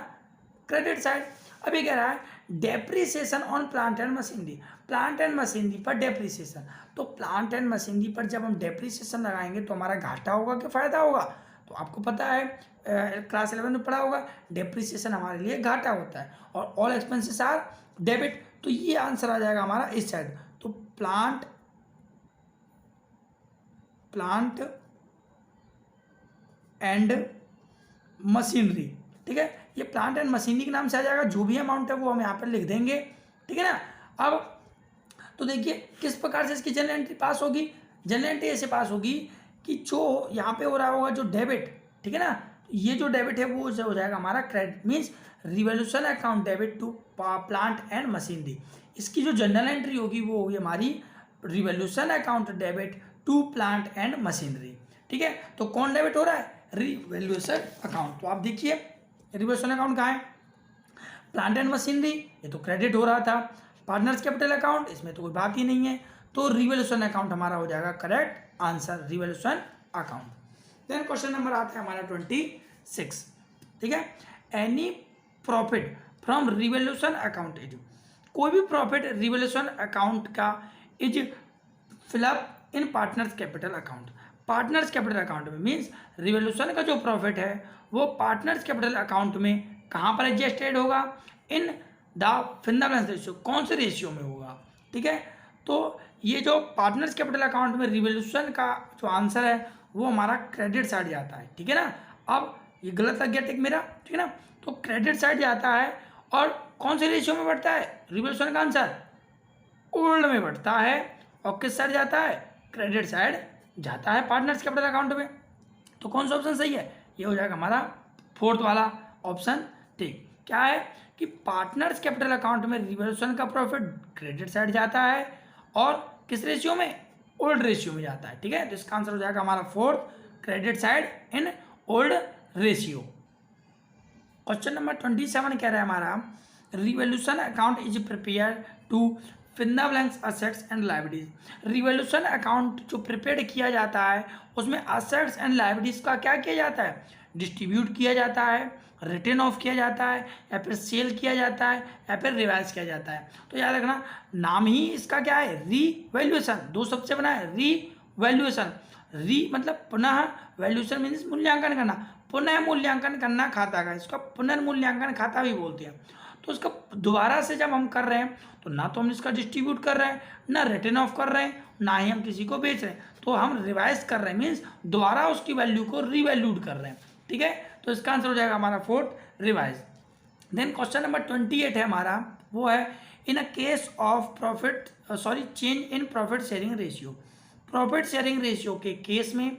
क्रेडिट साइड। अब ये कह रहा है depreciation on plant and machinery, plant and machinery पर डेप्रीसिएशन। तो प्लांट एंड मशीनरी पर जब हम डेप्रीसिएशन लगाएंगे तो हमारा घाटा होगा कि फायदा होगा, तो आपको पता है क्लास 11 में पढ़ा होगा, डेप्रीसिएशन हमारे लिए घाटा होता है और ऑल एक्सपेंसेस आर डेबिट। तो ये आंसर आ जाएगा हमारा इस साइड। तो प्लांट एंड मशीनरी, ठीक है, ये प्लांट एंड मशीनरी के नाम से आ जाएगा, जो भी अमाउंट है वो हम यहाँ पर लिख देंगे। ठीक है ना, अब तो देखिए किस प्रकार से इसकी जनरल एंट्री पास होगी, जनरल एंट्री ऐसे पास होगी कि जो यहाँ पे हो रहा होगा जो डेबिट, ठीक है ना, ये जो डेबिट है वो हो जाएगा हमारा credit, means revaluation account debit to plant and machinery. इसकी जो जनरल एंट्री होगी वो होगी हमारी revolution account debit to plant and machinery. ठीक है, तो कौन डेबिट हो रहा है? Revolution account. तो आप देखिए रिवोल्यूशन अकाउंट कहाँ है? प्लांट एंड मशीनरी, ये तो क्रेडिट हो रहा था। पार्टनर्स कैपिटल अकाउंट, इसमें तो कोई बात ही नहीं है, तो रिवोल्यूशन अकाउंट हमारा हो जाएगा correct answer, revolution account. Then question number आता है हमारा 26। ठीक है, any profit from revolution account is, कोई भी प्रॉफिट रिवोल्यूशन अकाउंट का is fill up in partners capital account. Partners capital account में मीन्स रिवोल्यूशन का जो प्रॉफिट है वो पार्टनर्स कैपिटल अकाउंट में कहाँ पर एडजस्टेड होगा? इन द फिंदा बैलेंस रेशियो। कौन से रेशियो में होगा? ठीक है, तो ये जो पार्टनर्स कैपिटल अकाउंट में रिवोल्यूशन का जो आंसर है वो हमारा क्रेडिट साइड जाता है। ठीक है ना, अब ये गलत लग गया टिक मेरा, ठीक है ना, तो क्रेडिट साइड जाता है और कौन से रेशियो में बढ़ता है? रिवोल्यूशन का आंसर ओल्ड में बढ़ता है और किस साइड जाता है? क्रेडिट साइड जाता है पार्टनर्स कैपिटल अकाउंट में। तो कौन सा ऑप्शन सही है? ये हो जाएगा हमारा फोर्थ वाला ऑप्शन। ठीक, क्या है कि पार्टनर्स कैपिटल अकाउंट में रिवोल्यूशन का प्रॉफिट क्रेडिट साइड जाता है और किस रेशियो में? ओल्ड रेशियो में जाता है। ठीक है, तो इसका आंसर हो जाएगा हमारा fourth, credit side in old ratio. Question number 27 कह रहा है हमारा revolution account is prepare to फिंदा blanks assets and liabilities. Revolution account जो प्रिपेयर किया जाता है उसमें असेट्स एंड लायबिलिटीज का क्या किया जाता है? डिस्ट्रीब्यूट किया जाता है, रिटर्न ऑफ किया जाता है, या फिर सेल किया जाता है, या फिर रिवाइज किया जाता है। तो याद रखना नाम ही इसका क्या है? रीवैल्यूएशन, दो शब्द से बना है, रीवैल्यूएशन। री मतलब पुनः, वैल्यूएशन मीन्स मूल्यांकन करना, पुनः मूल्यांकन करना खाता का, इसका पुनर्मूल्यांकन खाता भी बोलते हैं। तो इसका दोबारा से जब हम कर रहे हैं तो ना तो हम इसका डिस्ट्रीब्यूट कर रहे हैं, ना रिटर्न ऑफ कर रहे हैं, ना ही हम किसी को बेच रहे हैं, तो हम रिवाइज कर रहे हैं, मीन्स दोबारा उसकी वैल्यू को रीवैल्यूड कर रहे हैं। ठीक है, तो इसका आंसर हो जाएगा हमारा fourth, revise. Then question number 28 है हमारा, वो है in a case of profit change in profit sharing ratio. Profit sharing ratio के केस में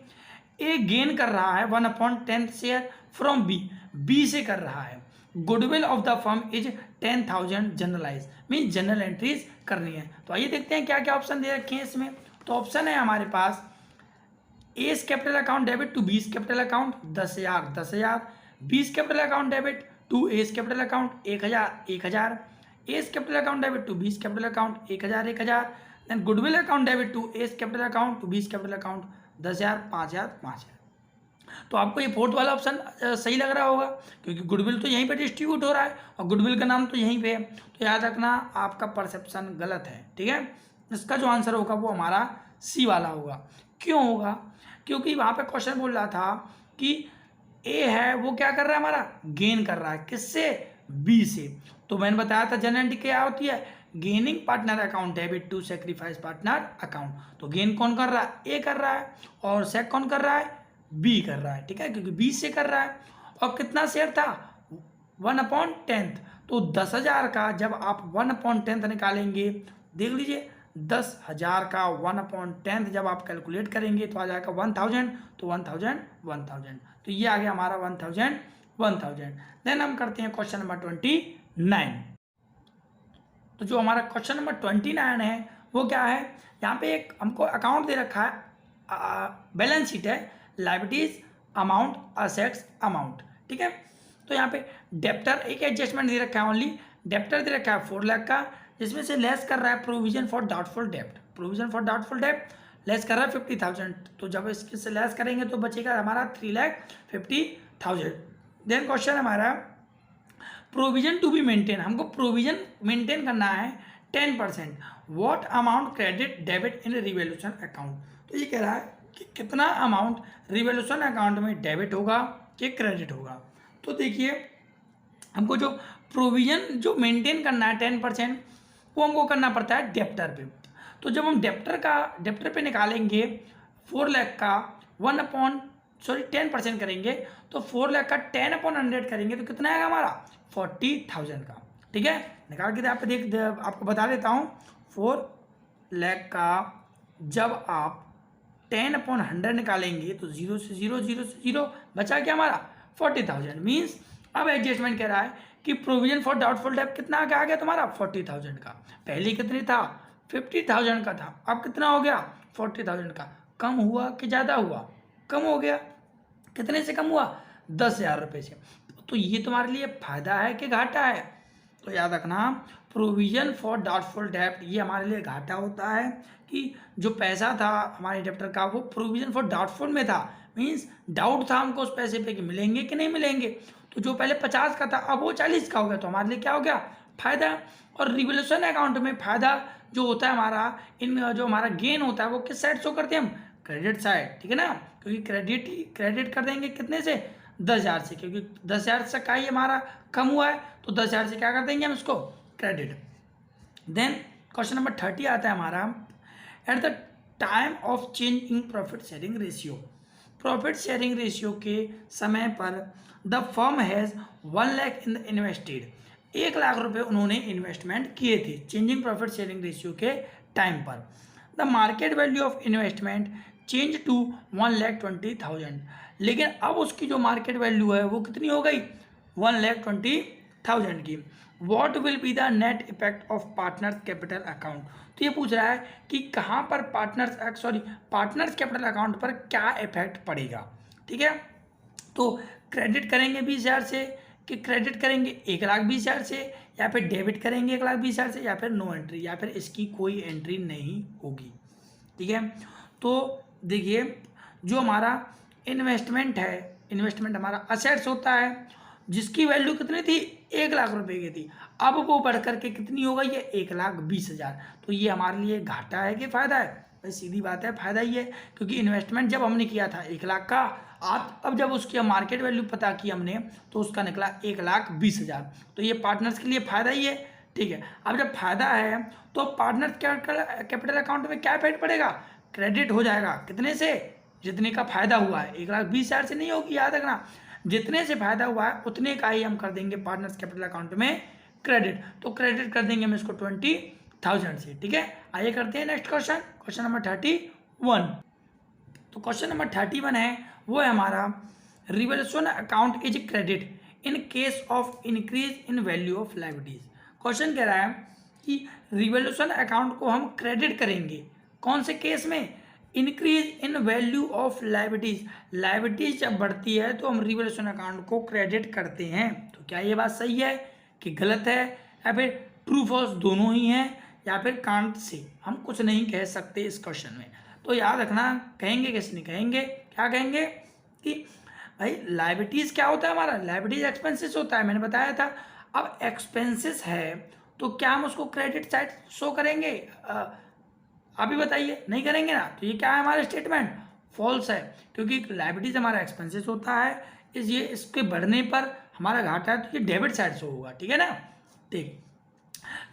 ए गेन कर रहा है 1/10 शेयर फ्रॉम बी, बी से कर रहा है। Goodwill of the firm is 10,000 generalise, mean general entries करनी है। तो आइए देखते हैं क्या क्या ऑप्शन दे रखे हैं इसमें। तो ऑप्शन है हमारे पास A's capital account debit to B's capital account 10,000 10,000, B's capital account debit to A's capital account 1,000 1,000, A's capital account debit to B's capital account 1,000 1,000, then goodwill account debit to A's capital account to B's capital account 10,000 5,000 5,000। तो आपको ये फोर्थ वाला ऑप्शन सही लग रहा होगा क्योंकि गुडविल तो यहीं पे डिस्ट्रीब्यूट हो रहा है और गुडविल का नाम तो यहीं पे है। तो याद रखना आपका परसेप्शन गलत है। ठीक है, इसका जो आंसर होगा वो हमारा सी वाला होगा। क्यों होगा? क्योंकि वहाँ पे क्वेश्चन बोल रहा था कि ए है वो क्या कर रहा है? हमारा गेन कर रहा है, किससे? बी से। तो मैंने बताया था जनरल एंट्री क्या होती है? Gaining partner account debit to sacrifice partner account. तो गेन कौन कर रहा है? ए कर रहा है, और सेक कौन कर रहा है? बी कर रहा है। ठीक है, क्योंकि बी से कर रहा है। और कितना शेयर था? 1/10। तो 10,000 का जब आप 1/10 निकालेंगे, देख लीजिए 10,000 का 1/10 जब आप कैलकुलेट करेंगे तो आ जाएगा 1,000, तो 1,000 1,000, तो ये आ गया हमारा 1,000 1,000। देन हम करते हैं क्वेश्चन नंबर 29। तो जो हमारा क्वेश्चन नंबर 29 है वो क्या है? यहाँ पे एक हमको अकाउंट दे रखा है, बैलेंस शीट है, लायबिलिटीज अमाउंट, असेट्स अमाउंट। ठीक है, तो यहाँ पे डेप्टर एक एडजस्टमेंट दे रखा है, ओनली डेप्टर दे रखा है 4 लाख का, जिसमें से लेस कर रहा है provision for doubtful dept. Provision for doubtful dept less कर रहा है 50,000, तो जब इसके से लेस करेंगे तो बचेगा हमारा 3,50,000। देन क्वेश्चन हमारा प्रोविजन टू बी मेंटेन, हमको प्रोविजन मेंटेन करना है 10%। What amount credit debit in revolution account. तो ये कह रहा है कि कितना अमाउंट रिवोल्यूशन अकाउंट में डेबिट होगा कि क्रेडिट होगा। तो देखिए हमको जो प्रोविजन जो मेंटेन करना है 10%, वो हमको करना पड़ता है डेप्टर पे। तो जब हम डेप्टर पे निकालेंगे 4 लाख का 10% करेंगे, तो 4 लाख का 10/100 करेंगे तो कितना आएगा हमारा? 40,000 का। ठीक है, निकाल के आपको बता देता हूँ। 4 लाख का जब आप 10/100 निकालेंगे तो 0 से 0 0 से 0 बचा क्या हमारा? 40,000। मीन्स अब एडजस्टमेंट कह रहा है कि प्रोविजन फॉर डाउटफुल डेब्ट कितना आ गया तुम्हारा? 40,000 का। पहले कितनी था? 50,000 का था, अब कितना हो गया 40,000 का। कम हुआ कि ज़्यादा हुआ? कम हो गया। कितने से कम हुआ? 10,000 रुपये से। तो ये तुम्हारे लिए फायदा है कि घाटा है? तो याद रखना, प्रोविजन फॉर डाउटफुल डेप्ट ये हमारे लिए घाटा होता है कि जो पैसा था हमारे डेप्टर का वो प्रोविजन फॉर डाउटफुल में था, मीन्स डाउट था हमको उस पैसे पे कि मिलेंगे कि नहीं मिलेंगे। तो जो पहले 50 का था अब वो 40 का हो गया, तो हमारे लिए क्या हो गया? फायदा। और रिवोल्यूशन अकाउंट में फायदा जो होता है हमारा, इनमें जो हमारा गेन होता है वो किस साइड शो करते हैं हम? क्रेडिट साइड, ठीक है ना, क्योंकि क्रेडिट कर देंगे कितने से? 10,000 से, क्योंकि 10,000 से का ही हमारा कम हुआ है, तो 10,000 से क्या कर देंगे हम इसको? क्रेडिट। देन क्वेश्चन नंबर 30 आता है हमारा, at the time of change in profit sharing ratio. Profit sharing ratio के समय पर the firm has 1 lakh in the invested, 1 lakh रुपए उन्होंने इन्वेस्टमेंट किए थे चेंजिंग प्रॉफिट शेयरिंग रेशियो के टाइम पर। The market value of investment change to 1,20,000, लेकिन अब उसकी जो मार्केट वैल्यू है वो कितनी हो गई? 1,20,000 की। What will be the net effect of partners capital account. तो ये पूछ रहा है कि कहाँ पर पार्टनर्स कैपिटल अकाउंट पर क्या इफेक्ट पड़ेगा, ठीक है। तो क्रेडिट करेंगे 20,000 से कि क्रेडिट करेंगे 1,20,000 से, या फिर डेबिट करेंगे 1,20,000 से, या फिर नो एंट्री, या फिर इसकी कोई एंट्री नहीं होगी, ठीक है। तो देखिए, जो हमारा इन्वेस्टमेंट है, इन्वेस्टमेंट हमारा असेट्स होता है जिसकी वैल्यू कितनी थी? 1 लाख रुपए की थी, अब वो बढ़ करके कितनी हो गई है? 1,20,000। तो ये हमारे लिए घाटा है कि फायदा है? भाई सीधी बात है, फायदा ही है, क्योंकि इन्वेस्टमेंट जब हमने किया था 1 लाख का, अब जब उसकी मार्केट वैल्यू पता की हमने तो उसका निकला 1,20,000। तो ये पार्टनर्स के लिए फायदा ही है, ठीक है। अब जब फायदा है तो पार्टनर्स कैपिटल अकाउंट में क्या इफेक्ट पड़ेगा? क्रेडिट हो जाएगा कितने से? जितने का फायदा हुआ है, 1,20,000 से नहीं होगी, याद रखना, जितने से फायदा हुआ है उतने का ही हम कर देंगे पार्टनर्स कैपिटल अकाउंट में क्रेडिट। तो क्रेडिट कर देंगे हम इसको 20,000 से, ठीक है। आइए करते हैं नेक्स्ट क्वेश्चन, क्वेश्चन नंबर 31। तो क्वेश्चन नंबर 31 है, वो है हमारा, revolution account is credit in case of increase in value of liabilities. Question कह रहा है कि रिवोल्यूशन अकाउंट को हम क्रेडिट करेंगे कौन से केस में? Increase in value of liabilities. Liabilities जब बढ़ती है तो हम रिवोल्यूशन अकाउंट को क्रेडिट करते हैं। तो क्या ये बात सही है कि गलत है, या फिर ट्रू फॉल्स दोनों ही हैं, या फिर कांट से हम कुछ नहीं कह सकते इस क्वेश्चन में? तो याद रखना, कहेंगे कैसे नहीं कहेंगे, क्या कहेंगे कि भाई लायबिलिटीज क्या होता है हमारा? लायबिलिटीज एक्सपेंसेस होता है, मैंने बताया था। अब एक्सपेंसेस है तो क्या हम उसको क्रेडिट साइड शो करेंगे? आप ही बताइए, नहीं करेंगे ना। तो ये क्या है हमारा स्टेटमेंट? फॉल्स है, क्योंकि लायबिलिटीज हमारा एक्सपेंसेस होता है, ये इसके बढ़ने पर हमारा घाटा है, तो ये डेबिट साइड से होगा, ठीक है ना। ठीक,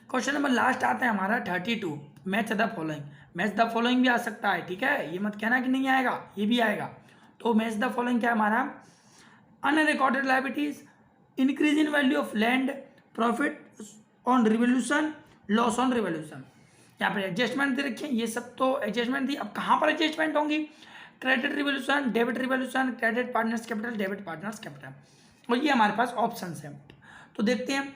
क्वेश्चन नंबर लास्ट आता है हमारा 32, match the following. Match the following भी आ सकता है, ठीक है, ये मत कहना कि नहीं आएगा, ये भी आएगा। तो मैच द फॉलोइंग क्या है हमारा? Unrecorded liabilities, increase in value of land, profit on revolution, loss on revolution. यहाँ पर एडजस्टमेंट दे रखे हैं, ये सब तो एडजस्टमेंट थी। अब कहाँ पर एडजस्टमेंट होंगी? Credit revolution, debit revolution, credit partners capital, debit partners capital, और ये हमारे पास ऑप्शन है। तो देखते हैं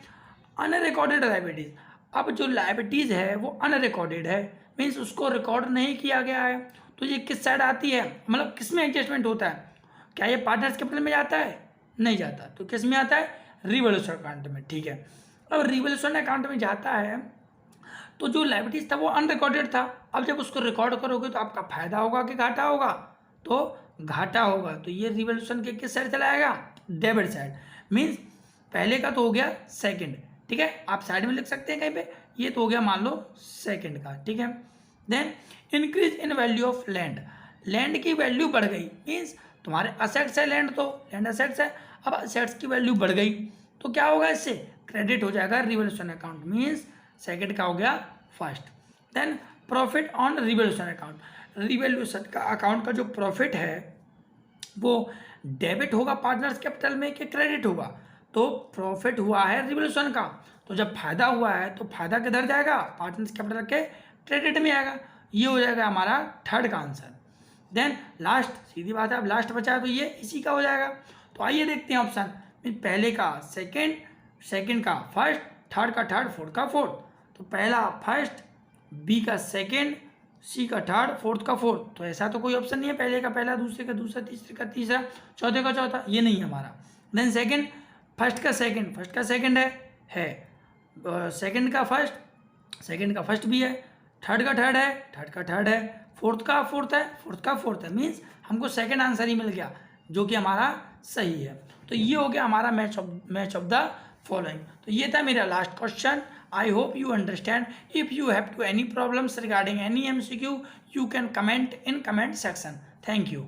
अनरिकॉर्डेड लायबिलिटीज। अब जो लायबिलिटीज है वो अनरिकॉर्डेड है, मीन्स उसको रिकॉर्ड नहीं किया गया है, तो ये किस साइड आती है? मतलब किस में एडजस्टमेंट होता है? क्या ये पार्टनर्स कैपिटल में जाता है? नहीं जाता। तो किस में आता है? रिवोल्यूशन अकाउंट में, ठीक है। अब रिवोल्यूशन अकाउंट में जाता है तो जो लायबिलिटीज था वो अनरिकॉर्डेड था, अब जब उसको रिकॉर्ड करोगे तो आपका फायदा होगा कि घाटा होगा? तो घाटा होगा। तो ये रिवोल्यूशन के किस साइड चला आएगा? Debit side. मीन्स पहले का तो हो गया सेकंड, ठीक है, आप साइड में लिख सकते हैं कहीं पे, ये तो हो गया मान लो सेकंड का, ठीक है। Then increase in value of land, land की वैल्यू बढ़ गई, मीन्स तुम्हारे असेट्स है लैंड, तो लैंड असेट्स है, अब असेट्स की वैल्यू बढ़ गई तो क्या होगा? इससे क्रेडिट हो जाएगा रिवोल्यूशन अकाउंट, मीन्स सेकंड का हो गया first. Then profit on revolution account, revolution का अकाउंट का जो प्रॉफिट है वो डेबिट होगा पार्टनर्स कैपिटल में कि क्रेडिट होगा? तो प्रॉफिट हुआ है रिवोल्यूशन का, तो जब फायदा हुआ है तो फायदा किधर जाएगा? पार्टनर्स कैपिटल के क्रेडिट में आएगा। ये हो जाएगा हमारा थर्ड का आंसर। देन लास्ट, सीधी बात है, अब लास्ट बचा तो ये इसी का हो जाएगा। तो आइए देखते हैं ऑप्शन, पहले का सेकंड, सेकंड का फर्स्ट, थर्ड का थर्ड, फोर्थ का फोर्थ। तो पहला फर्स्ट, बी का सेकेंड, सी का थर्ड, फोर्थ का फोर्थ। तो ऐसा तो कोई ऑप्शन नहीं है, पहले का पहला, दूसरे का दूसरा, तीसरे का तीसरा, चौथे का चौथा, ये नहीं है हमारा। देन सेकेंड, फर्स्ट का सेकेंड, फर्स्ट का सेकेंड है सेकेंड का फर्स्ट, सेकेंड का फर्स्ट भी है, थर्ड का थर्ड है, थर्ड का थर्ड है, फोर्थ का फोर्थ है, फोर्थ का फोर्थ है। मीन्स हमको सेकेंड आंसर ही मिल गया जो कि हमारा सही है। तो ये हो गया हमारा मैच ऑफ द फॉलोइंग। तो ये था मेरा last question. I hope you understand. If you have to any problems regarding any MCQ, you can comment in comment section. Thank you.